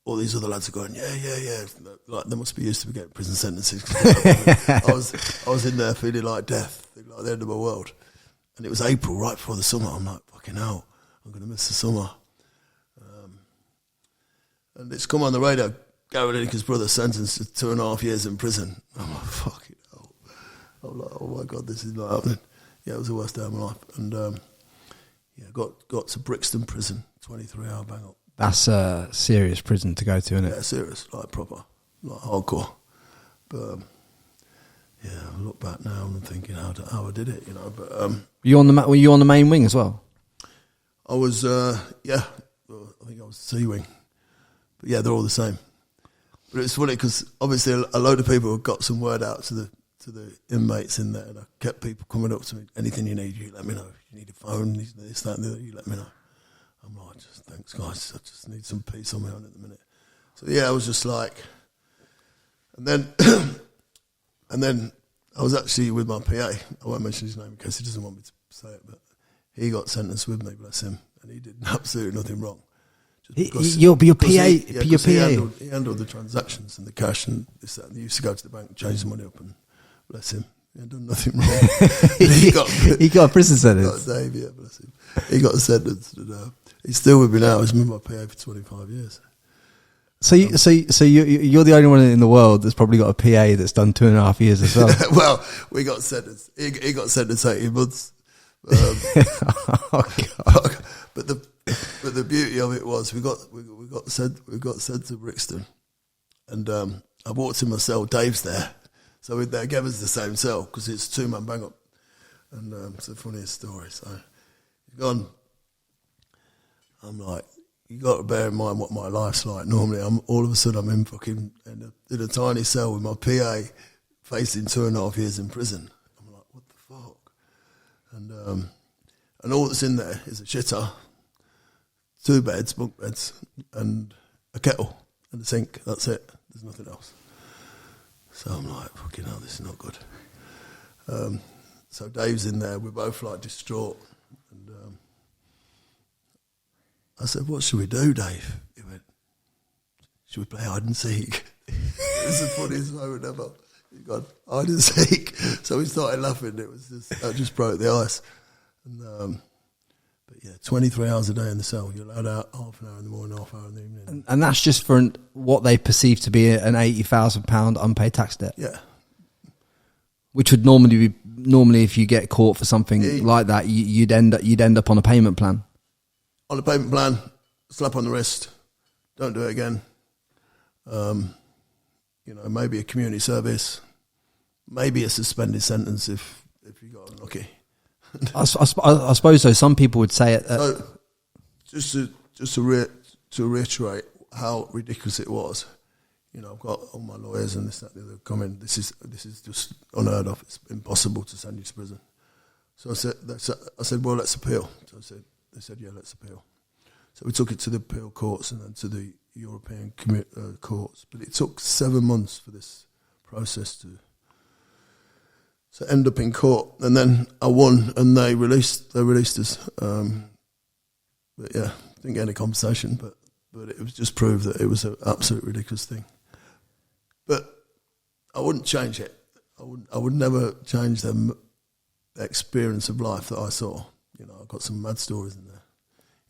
All these other lads are going, yeah. Like, they must be used to getting prison sentences. I was in there feeling like death, like the end of my world. And it was April, right before the summer. I'm like, fucking hell, I'm going to miss the summer. And it's come on the radio, Gary Lineker's brother sentenced to 2.5 years in prison. I'm like, fucking hell. I'm like, oh my God, this is not happening. Yeah, it was the worst day of my life. And got to Brixton prison, 23-hour bang up. That's a serious prison to go to, isn't it? Yeah, serious, like proper, like hardcore. But I look back now and I'm thinking how I did it, But were you on the main wing as well? I was, I think I was the C wing. But yeah, they're all the same. But it's funny because obviously a load of people have got some word out to the inmates in there, and I kept people coming up to me. Anything you need, you let me know. If you need a phone, this, that, and the other, you let me know. I'm like, just thanks, guys. I just need some peace on my own at the minute. So yeah, I was just like, and then I was actually with my PA. I won't mention his name in case he doesn't want me to say it, but he got sentenced with me, bless him, and he did absolutely nothing wrong. Your PA. He handled the transactions and the cash and this, that, and he used to go to the bank and change the money up, and bless him, he had done nothing wrong. he got a prison sentence. Dave, yeah, bless him. He got a sentence. And, he's still with me now. He's been my PA for 25 years. So you're the only one in the world that's probably got a PA that's done 2.5 years as well. Well, we got sentenced. He got sentenced 18 months. Oh God. But the beauty of it was we got sent to Brixton, and I walked in my cell. Dave's there, so they gave us the same cell because it's 2-man bang up, and it's the funniest story. So he's gone. I'm like, you got to bear in mind what my life's like. Normally, all of a sudden I'm in fucking in a tiny cell with my PA facing 2.5 years in prison. I'm like, what the fuck? And all that's in there is a shitter, 2 beds, bunk beds, and a kettle and a sink. That's it. There's nothing else. So I'm like, fucking hell, this is not good. So Dave's in there. We're both like distraught. And I said, what should we do, Dave? He went, should we play hide and seek? It's the funniest moment ever. He gone, hide and seek. So we started laughing. That just broke the ice. And, but yeah, 23 hours a day in the cell. You're allowed out half an hour in the morning, half an hour in the evening. And that's just for what they perceive to be an £80,000 unpaid tax debt. Yeah. Which would normally if you get caught for something like that, you'd end up on a payment plan. On a payment plan, slap on the wrist, don't do it again. Maybe a community service, maybe a suspended sentence if you got unlucky. I suppose so. Some people would say it. So just to reiterate how ridiculous it was. You know, I've got all my lawyers and this, that, the other coming. This is just unheard of. It's impossible to send you to prison. So I said, well, let's appeal. So they said, yeah, let's appeal. So we took it to the appeal courts and then to the European courts. But it took 7 months for this process to end up in court. And then I won, and they released us. But yeah, didn't get any compensation. But it was just proved that it was an absolute ridiculous thing. But I wouldn't change it. I would never change the experience of life that I saw. You know, I've got some mad stories in there.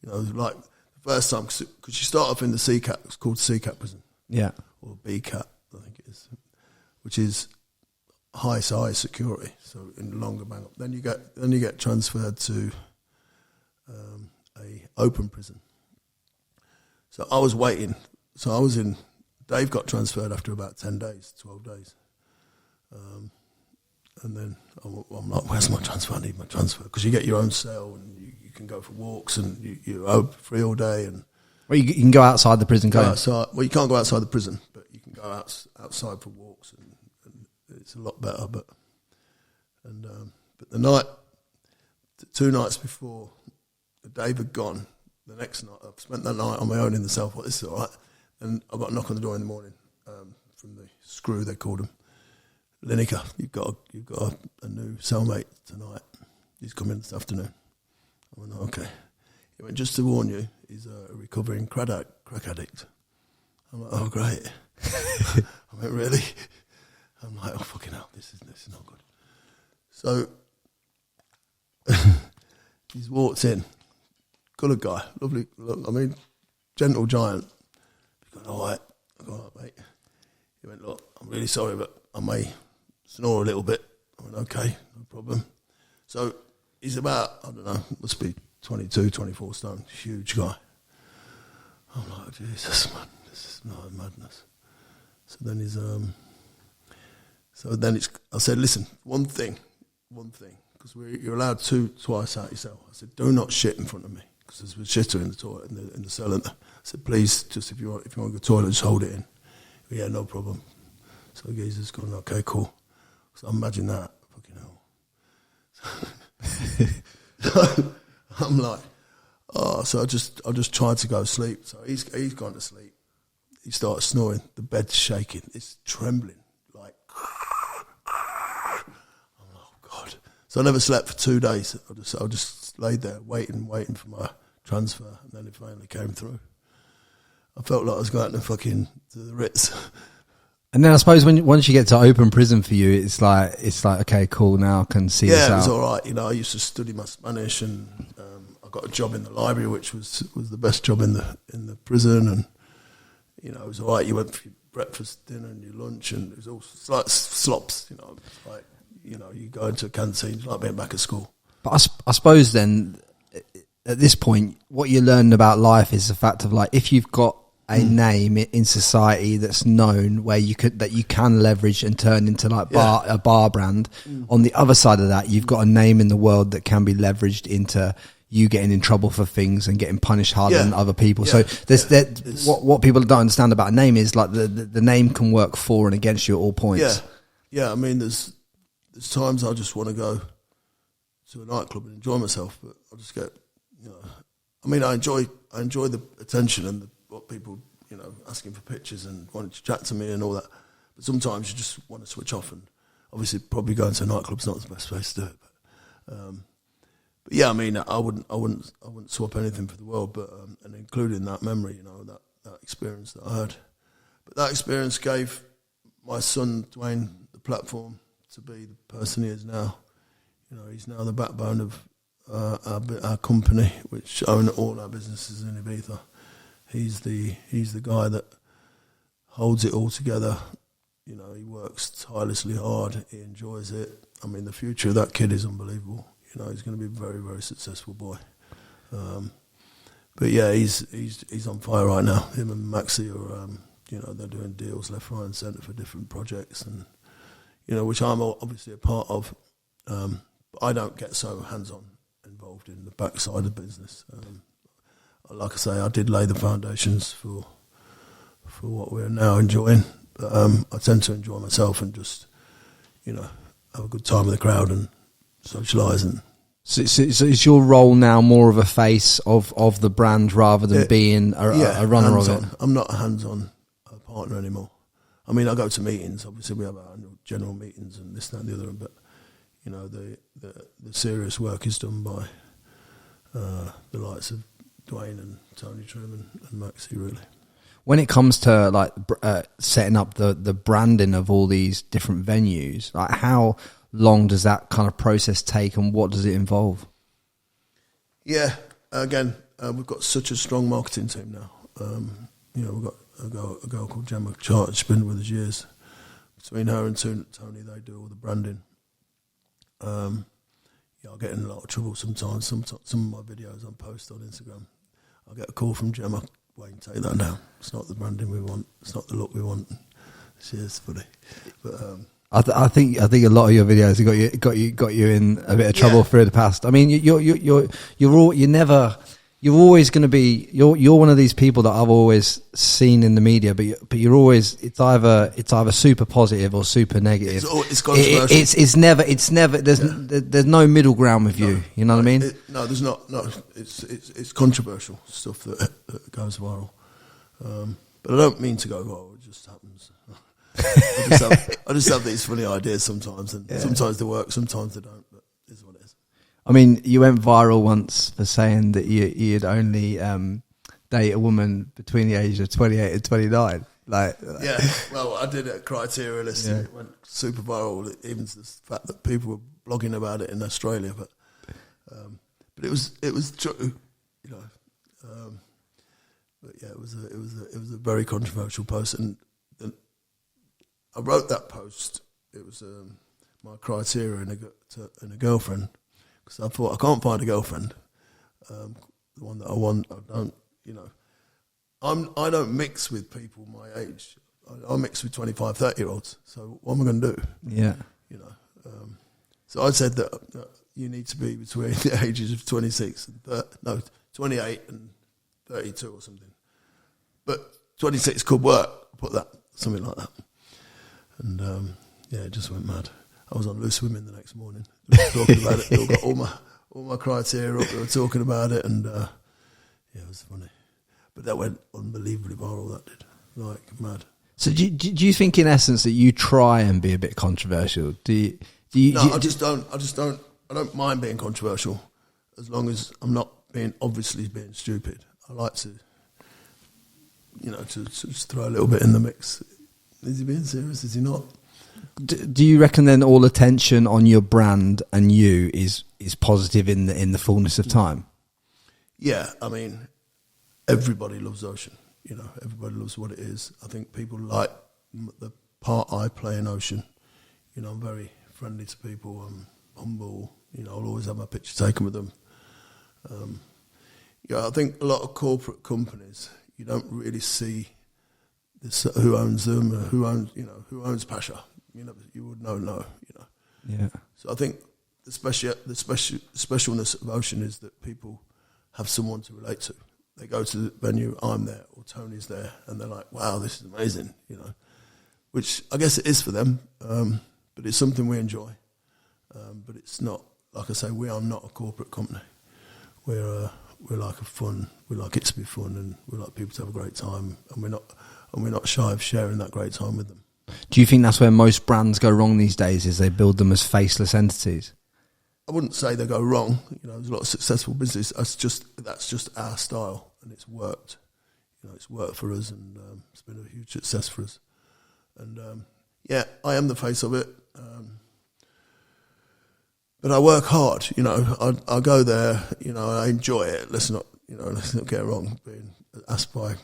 You know, like the first time, because you start off in the CCAT, it's called CCAT prison. Yeah. Or BCAT, I think it is, which is high security, so in the longer bang up. Then you get transferred to a open prison. So I was waiting. So I was in. Dave got transferred after about 10 days, 12 days. And then I'm like, where's my transfer? I need my transfer. Because you get your own cell and you can go for walks and you're free all day. And well, you can go outside the prison, can't you? Well, you can't go outside the prison, but you can go outside for walks and it's a lot better. But the 2 nights before Dave had gone, the next night, I've spent that night on my own in the cell. I thought, this is all right. And I got a knock on the door in the morning from the screw, they called him. Lineker, you've got a new cellmate tonight. He's coming this afternoon. I went, okay. He went, just to warn you, he's a recovering crack addict. I'm like, oh, great. I went, really? I'm like, oh, fucking hell, this is not good. So he's walked in. Coloured guy, lovely, gentle giant. He's gone, all right. I go, all right, mate. He went, look, I'm really sorry, but I may snore a little bit. I went, okay, no problem. So he's about, I don't know, must be 22, 24 stone, huge guy. I'm like, Jesus, man, this is not madness. So then I said, listen, one thing, because you're allowed twice out yourself. I said, do not shit in front of me. Because there's a shitter in the toilet, in the cell. I said, please, just if you want to go to the toilet, just hold it in. Yeah, no problem. So the geezer's gone, okay, cool. So imagine that, fucking hell. So I'm like, oh, so I just tried to go to sleep. So he's gone to sleep. He starts snoring. The bed's shaking. It's trembling, like. I'm like, oh God. So I never slept for 2 days. I just laid there waiting for my transfer, and then it finally came through. I felt like I was going to the Ritz. And then I suppose once you get to open prison for you, it's like okay, cool. Now I can see this out. Yeah, it was all right. You know, I used to study my Spanish, and I got a job in the library, which was the best job in the prison. And you know, it was all right. You went for your breakfast, dinner, and your lunch, and it was it's like slops. You know, it's like you go into a canteen, it's like being back at school. But I suppose then, at this point, what you're learning about life is the fact of like, if you've got a name in society that's known where you can leverage and turn into like a bar brand. On the other side of that, you've got a name in the world that can be leveraged into you getting in trouble for things and getting punished harder than other people. So what people don't understand about a name is like the name can work for and against you at all points. Yeah. I mean, there's times I just want to go to a nightclub and enjoy myself, but I just get, I mean, I enjoy the attention and what people, asking for pictures and wanting to chat to me and all that. But sometimes you just want to switch off, and obviously probably going to a nightclub's not the best place to do it. But yeah, I mean, I wouldn't swap anything for the world, but and including that memory, that experience that I had. But that experience gave my son Dwayne the platform to be the person he is now. He's now the backbone of our company, which own all our businesses in Ibiza. He's the guy that holds it all together. He works tirelessly hard. He enjoys it. I mean, the future of that kid is unbelievable. He's going to be a very, very successful boy. But yeah, he's on fire right now. Him and Maxie are, they're doing deals left, right, and centre for different projects, and which I'm obviously a part of. But I don't get so hands-on involved in the backside of business. Like I say, I did lay the foundations for what we're now enjoying. But I tend to enjoy myself and just, have a good time with the crowd and socialise. And So is your role now more of a face of the brand rather than being a runner of it? I'm not a hands-on partner anymore. I mean, I go to meetings. Obviously, we have our general meetings and this, that, and the other. But the serious work is done by the likes of Dwayne and Tony Truman and Maxie, really. When it comes to setting up the branding of all these different venues, like how long does that kind of process take, and what does it involve? Yeah, again, we've got such a strong marketing team now. We've got a girl called Gemma Charter. She's been with us years. Between her and Tony, they do all the branding. I get in a lot of trouble sometimes. Some of my videos I post on Instagram, I get a call from Gemma. Wayne, take that down. It's not the branding we want. It's not the look we want. She is funny, but I think a lot of your videos have got you in a bit of trouble through the past. I mean, you're always going to be you're one of these people that I've always seen in the media, but you're always it's either super positive or super negative. It's controversial. It's never there's no middle ground with you. You know what I mean? There's not. No, it's controversial stuff that goes viral. But I don't mean to go viral. It just happens. I just have these funny ideas sometimes, and sometimes they work, sometimes they don't. But it's what it is. I mean, you went viral once for saying that you'd only date a woman between the ages of 28 and 29. Yeah, well, I did a criteria list and it went super viral, even to the fact that people were blogging about it in Australia. But it was true, but yeah, it was a very controversial post, and I wrote that post. It was my criteria in a girlfriend, because I thought I can't find a girlfriend, the one that I want. I don't mix with people my age. I mix with 25, 30-year-olds. So what am I going to do? Yeah, So I said that you need to be between the ages of 28 and 32 or something. But 26 could work. Put that something like that. And it just went mad. I was on Loose Women the next morning. They were talking about it. They all got all my criteria up. They were talking about it, and it was funny. But that went unbelievably viral. That did, mad. So do you think, in essence, that you try and be a bit controversial? I don't mind being controversial, as long as I'm not being stupid. I like to, to just throw a little bit in the mix. Is he being serious? Is he not? Do you reckon then all attention on your brand and you is positive in the fullness of time? Yeah, I mean, everybody loves Ocean. Everybody loves what it is. I think people like the part I play in Ocean. I'm very friendly to people. I'm humble. I'll always have my picture taken with them. I think a lot of corporate companies, you don't really see who owns them, who owns Pasha. You would know. Yeah. So I think the specialness of Ocean is that people have someone to relate to. They go to the venue, I'm there, or Tony's there, and they're like, "Wow, this is amazing," Which I guess it is for them, but it's something we enjoy. But it's not, like I say, we are not a corporate company. We're like we like it to be fun, and we like people to have a great time, and we're not shy of sharing that great time with them. Do you think that's where most brands go wrong these days, is they build them as faceless entities? I wouldn't say they go wrong. There's a lot of successful business. That's just our style, and it's worked. It's worked for us, and it's been a huge success for us. And I am the face of it. But I work hard. I go there. I enjoy it. Let's not get it wrong. Being asked by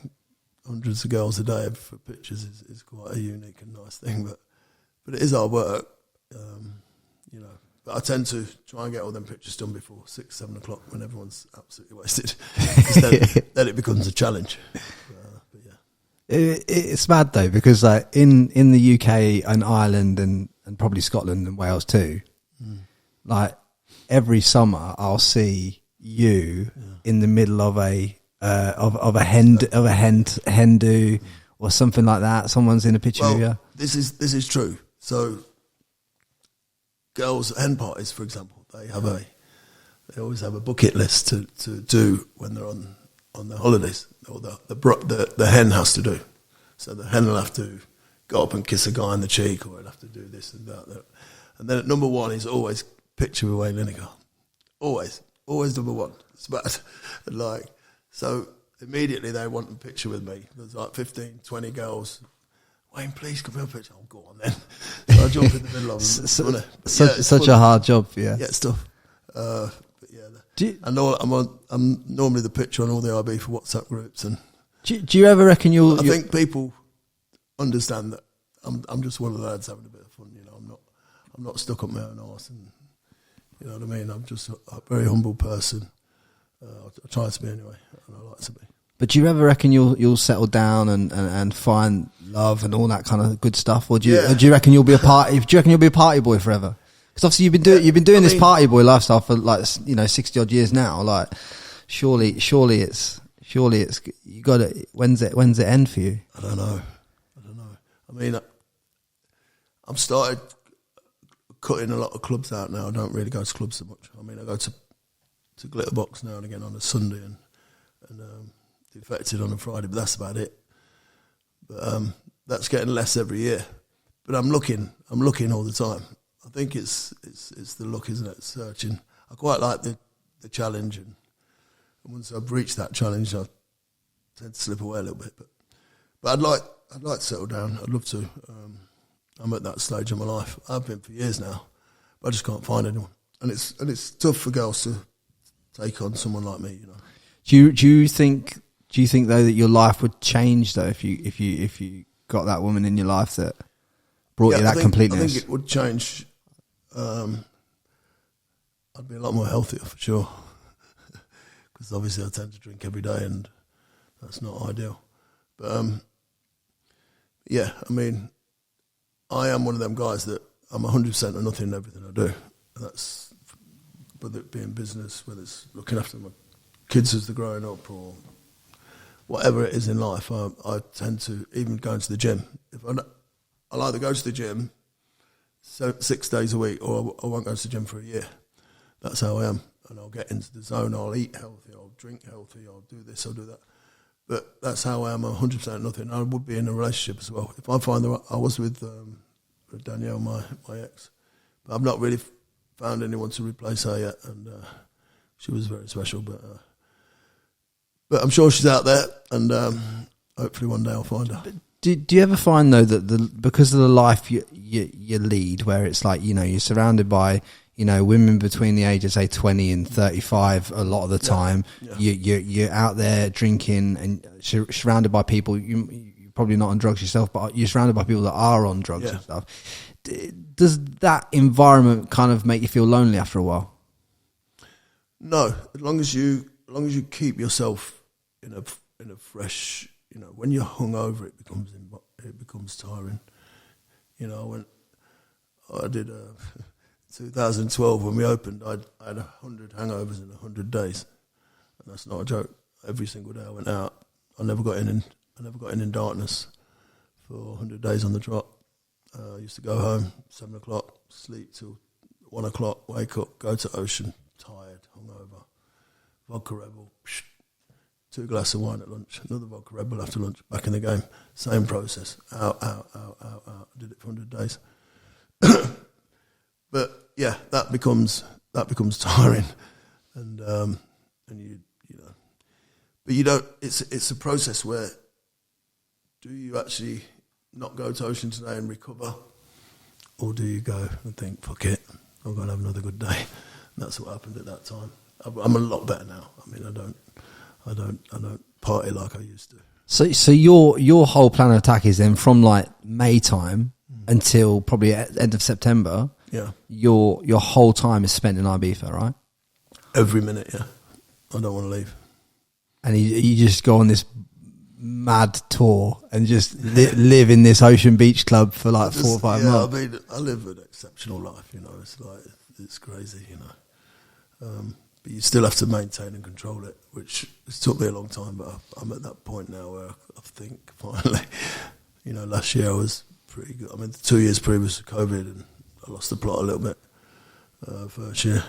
hundreds of girls a day for pictures is quite a unique and nice thing. But it is our work. But I tend to try and get all them pictures done before 6, 7 o'clock when everyone's absolutely wasted. then it becomes a challenge. But yeah. It's mad though, because in the UK and Ireland and probably Scotland and Wales too, every summer I'll see you in the middle of a hen do or something like that. Someone's in a picture of you. This is true. So girls at hen parties, for example, they always have a bucket list to do when they're on their holidays, or the hen has to do. So the hen will have to go up and kiss a guy on the cheek, or he'll have to do this and that. And then at number one is always picture with Wayne Lineker. Always number one. It's bad. So immediately they want a picture with me. There's like 15, 20 girls. Wayne, please, can we have a picture? Oh, go on then. So I jump in the middle of them. Such a hard job, yeah. Yeah, it's tough. But yeah, I'm normally the picture on all the IB for WhatsApp groups. And do you ever reckon I think people understand that I'm just one of the lads having a bit of fun. You know, I'm not stuck up my own arse, and you know what I mean. I'm just a very humble person. I try to be anyway, and I like to be. But do you ever reckon you'll settle down and find love and all that kind of good stuff, or do you reckon you'll be a party? Do you reckon you'll be a party boy forever? Because obviously you've been doing this party boy lifestyle for 60 odd years now. Like, surely it's you got it. When's it end for you? I don't know. I mean, I've started cutting a lot of clubs out now. I don't really go to clubs so much. I mean, I go to Glitterbox now and again on a Sunday and Defected on a Friday, but that's about it. But that's getting less every year. But I'm looking all the time. I think it's the look, isn't it? Searching. I quite like the challenge, and once I've reached that challenge, I tend to slip away a little bit. But I'd like to settle down. I'd love to. I'm at that stage of my life. I've been for years now, but I just can't find anyone, and it's tough for girls to take on someone like me. You know. Do you think though that your life would change though if you got that woman in your life that brought you that completeness? I think it would change. I'd be a lot more healthier for sure, because obviously I tend to drink every day, and that's not ideal. But yeah, I mean, I am one of them guys that I'm 100% or nothing in everything I do. And that's whether it be in business, whether it's looking after my kids as they're growing up, or whatever it is in life. I tend to, even going to the gym, I'll either go to the gym 6 days a week, or I won't go to the gym for a year. That's how I am, and I'll get into the zone. I'll eat healthy, I'll drink healthy, I'll do this, I'll do that. But that's how I am. I'm 100% nothing. I would be in a relationship as well. If I find I was with Danielle, my ex, but I've not really found anyone to replace her yet, and she was very special. But I'm sure she's out there, and hopefully one day I'll find her. Do you ever find though that because of the life you lead, where it's like, you know, you're surrounded by, you know, women between the ages, say 20 and 35 a lot of the time. Yeah. You're out there drinking and surrounded by people. You're probably not on drugs yourself, but you're surrounded by people that are on drugs and stuff. Does that environment kind of make you feel lonely after a while? No, as long as you keep yourself in a fresh, you know, when you're hungover, it becomes tiring. You know, when I did 2012 when we opened, I had 100 hangovers in 100 days, and that's not a joke. Every single day I went out, I never got in darkness for 100 days on the trot. I used to go home 7 o'clock, sleep till 1 o'clock, wake up, go to Ocean, tired, hungover, vodka Red Bull, 2 glasses of wine at lunch, another vodka Red Bull after lunch, back in the game, same process, out. I did it for 100 days. But yeah, that becomes tiring, and you know, but you don't. It's a process where, do you actually not go to Ocean today and recover, or do you go and think, fuck it, I'm going to have another good day? And that's what happened at that time. I'm a lot better now. I mean, I don't party like I used to. So your whole plan of attack is then from like May time until probably end of September. Yeah. Your whole time is spent in Ibiza, right? Every minute, yeah. I don't want to leave. And you just go on this mad tour and just live in this Ocean Beach Club for like 4 or 5 months. I mean, I live an exceptional life, you know. It's crazy, you know. but you still have to maintain and control it, which it's took me a long time, but I'm at that point now where I think finally, last year I was pretty good. I mean, the 2 years previous to COVID, and I lost the plot a little bit first year,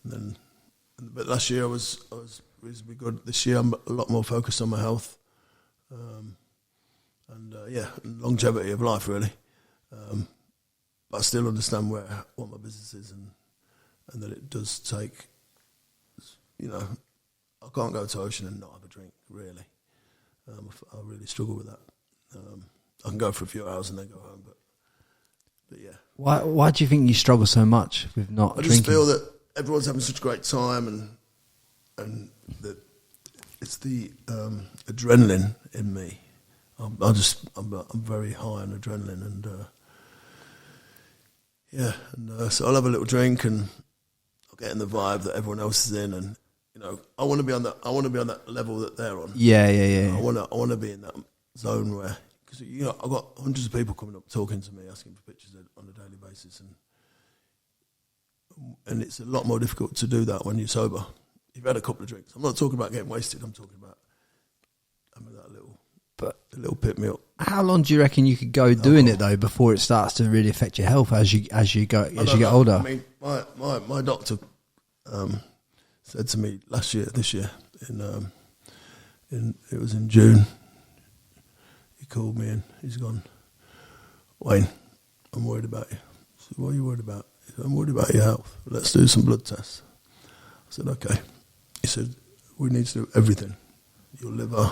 but last year I was reasonably good. This year I'm a lot more focused on my health, and longevity of life really. But I still understand what my business is, and that it does take. I can't go to Ocean and not have a drink really. I really struggle with that. I can go for a few hours and then go home, but yeah. Why do you think you struggle so much with not drinking? I just feel that everyone's having such a great time, and that it's the adrenaline in me. I'm very high on adrenaline, and so I'll have a little drink and I'll get in the vibe that everyone else is in, and I want to be on that level that they're on. Yeah. I want to be in that zone where, because I've got hundreds of people coming up talking to me, asking for pictures on a daily basis, and it's a lot more difficult to do that when you're sober. You've had a couple of drinks. I'm not talking about getting wasted. I'm talking about having that little pick me up. How long do you reckon you could go doing it though before it starts to really affect your health as you get older? I mean, my doctor said to me this year it was in June. He called me and he's gone, Wayne, I'm worried about you. I said, what are you worried about? He said, I'm worried about your health. Let's do some blood tests. I said, okay. He said, we need to do everything. Your liver,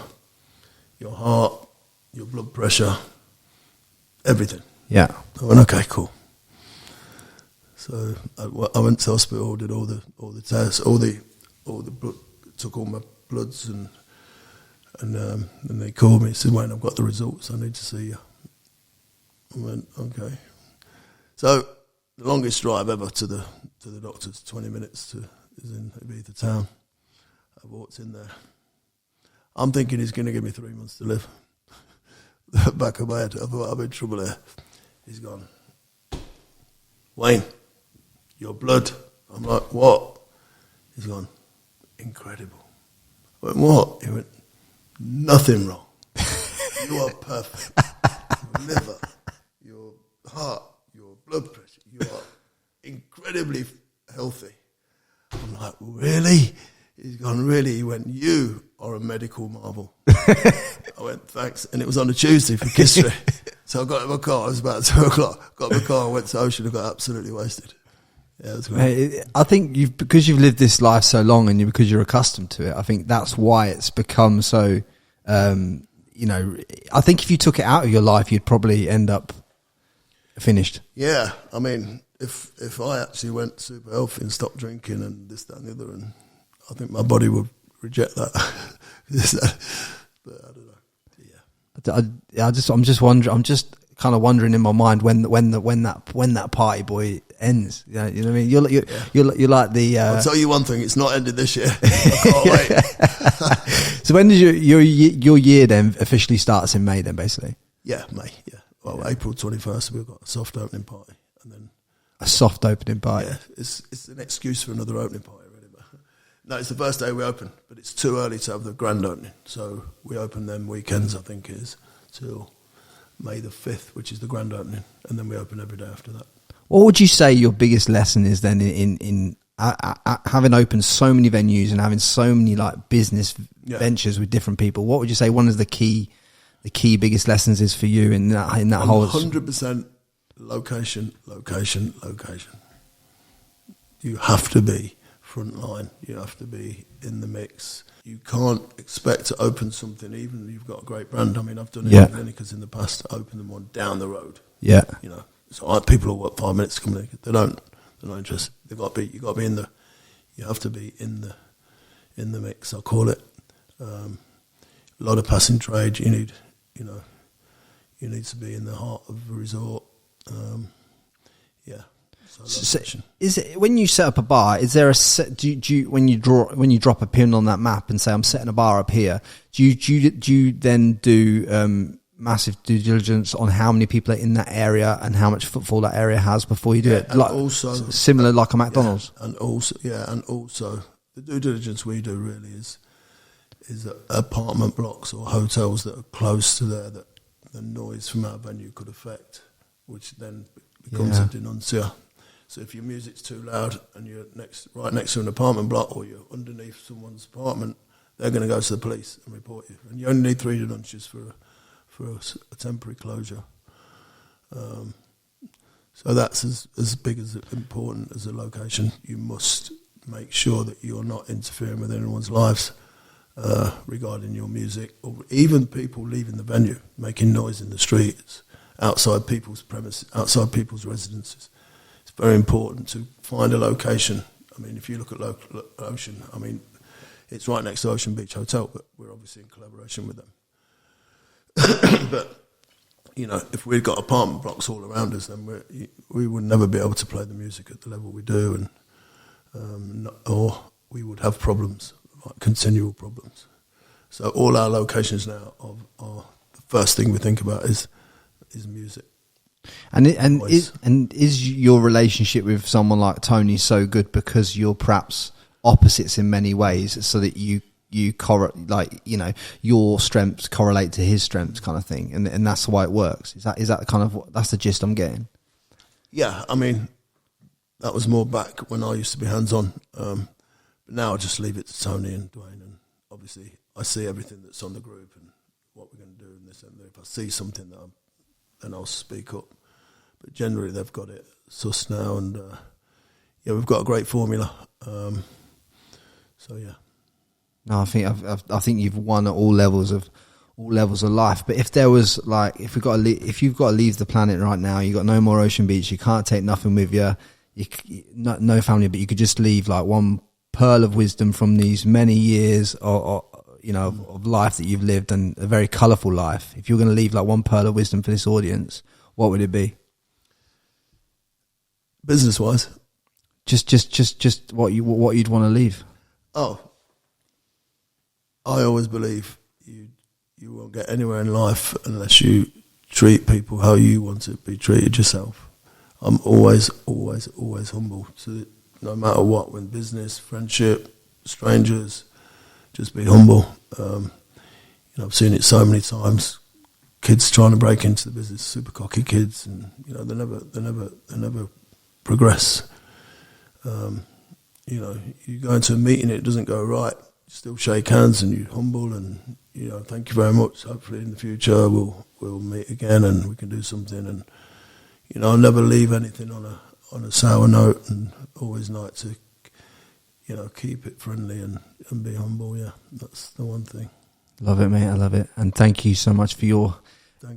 your heart, your blood pressure, everything. Yeah. I went, okay, cool. So I went to hospital, did all the tests, all the blood, took all my bloods, and they called me, said, Wayne, I've got the results, I need to see you. I went, okay. So the longest drive ever to the doctor's 20 minutes is in Ibiza town. I walked in there. I'm thinking he's going to give me 3 months to live. The back of my head, I thought I'm in trouble here. He's gone, Wayne, your blood. I'm like, what? He's gone, incredible. I went, what? He went, nothing wrong. You are perfect. Your liver, your heart, your blood pressure, you are incredibly healthy. I'm like, really? He's gone, really? He went, you are a medical marvel. I went, thanks. And it was on a Tuesday for history. So I got in my car, it was about 2 o'clock. Got in my car, I went to Ocean and got absolutely wasted. Yeah, it was great. I think because you've lived this life so long and because you're accustomed to it, I think that's why it's become so, I think if you took it out of your life, you'd probably end up finished. Yeah, I mean, if I actually went super healthy and stopped drinking and this, that and the other, and I think my body would reject that. But I don't know. Yeah. I'm just wondering. I'm just kind of wondering in my mind when that party boy ends. You know what I mean? You're like the. I'll tell you one thing. It's not ended this year. I can't wait. So when does your year then officially starts in May? Then basically. Yeah, May. Yeah. Well, yeah. April 21st, we've got a soft opening party, and then a soft opening party. Yeah, it's an excuse for another opening party. No, it's the first day we open, but it's too early to have the grand opening. So we open them weekends, I think it is, till May the 5th, which is the grand opening, and then we open every day after that. What would you say your biggest lesson is then in having opened so many venues and having so many like business ventures with different people? What would you say one of the key biggest lessons is for you in that whole 100% location. You have to be front line. You have to be in the mix. You can't expect to open something, even if you've got a great brand. I mean, I've done it with Linekers in the past, to open them one down the road. Yeah. So people will work 5 minutes to come in. They're not interested. You got to be in the, you have to be in the mix, I call it. A lot of passing trade. You need to be in the heart of a resort. So is it when you set up a bar? Is there a set? Do you when you drop a pin on that map and say I'm setting a bar up here? Do you then do massive due diligence on how many people are in that area and how much footfall that area has before you do it? And Like also similar like a McDonald's. And also the due diligence we do really is apartment blocks or hotels that are close to there that the noise from our venue could affect, which then becomes a denuncia. So if your music's too loud and you're right next to an apartment block or you're underneath someone's apartment, they're going to go to the police and report you. And you only need 3 denuncias for a temporary closure. So that's as big as important as a location. You must make sure that you're not interfering with anyone's lives regarding your music, or even people leaving the venue, making noise in the streets, outside people's premises, outside people's residences. It's very important to find a location. I mean, if you look at Ocean, I mean, it's right next to Ocean Beach Hotel, but we're obviously in collaboration with them. But, you know, if we'd got apartment blocks all around us, then we would never be able to play the music at the level we do, or we would have problems, like continual problems. So all our locations now are the first thing we think about is music. And is your relationship with someone like Tony so good because you're perhaps opposites in many ways, so that your strengths correlate to his strengths, kind of thing, and that's why it works? Is that kind of that's the gist I'm getting? Yeah, I mean, that was more back when I used to be hands on, but now I just leave it to Tony and Dwayne, and obviously I see everything that's on the group and what we're going to do and this and that. If I see something then I'll speak up. But generally, they've got it sussed now, and we've got a great formula. So yeah. No, I think you've won at all levels of life. But if there was if you've got to leave the planet right now, you got no more Ocean Beach, you can't take nothing with you, no family, but you could just leave like one pearl of wisdom from these many years of life that you've lived, and a very colourful life. If you're going to leave like one pearl of wisdom for this audience, what would it be? Business wise, just what you'd want to leave. Oh, I always believe you won't get anywhere in life unless you treat people how you want to be treated yourself. I'm always humble. So no matter what, when business, friendship, strangers, just be humble. I've seen it so many times. Kids trying to break into the business, super cocky kids, and they never progress. You go into a meeting, it doesn't go right. You still shake hands and you're humble, and thank you very much. Hopefully in the future we'll meet again and we can do something. And I'll never leave anything on a sour note, and always like to keep it friendly and be humble. Yeah, that's the one thing. Love it, mate. I love it. And thank you so much for your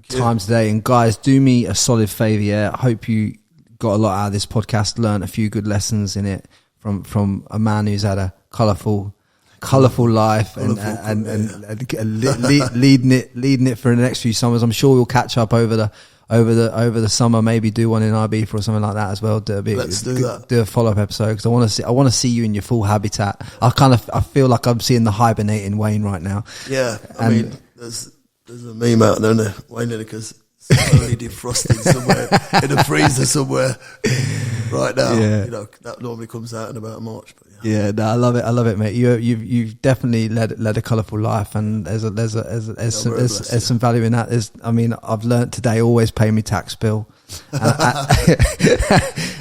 time today. And guys, do me a solid favour. Yeah, I hope you got a lot out of this podcast, learned a few good lessons in it from a man who's had a colourful life and leading it for the next few summers. I'm sure we'll catch up over the summer, maybe do one in Ibiza or something like that as well. Let's do that. Do a follow-up episode, because I want to see you in your full habitat. I feel like I'm seeing the hibernating Wayne right now. Yeah, I mean, there's a meme out there, Wayne Lineker's slowly defrosting somewhere in a freezer somewhere right now. Yeah. That normally comes out in about March. But yeah, no, I love it, mate. You've definitely led a colourful life, and there's some value in that. I've learnt today, always pay me tax bill, and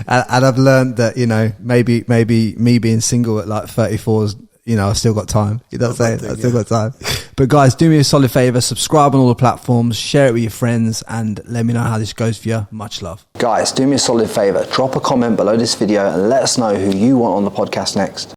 I've learnt that maybe me being single at like 34 is, I've still got time. You know what I'm saying? I've still got time. But guys, do me a solid favour, subscribe on all the platforms, share it with your friends, and let me know how this goes for you. Much love. Guys, do me a solid favour, drop a comment below this video and let us know who you want on the podcast next.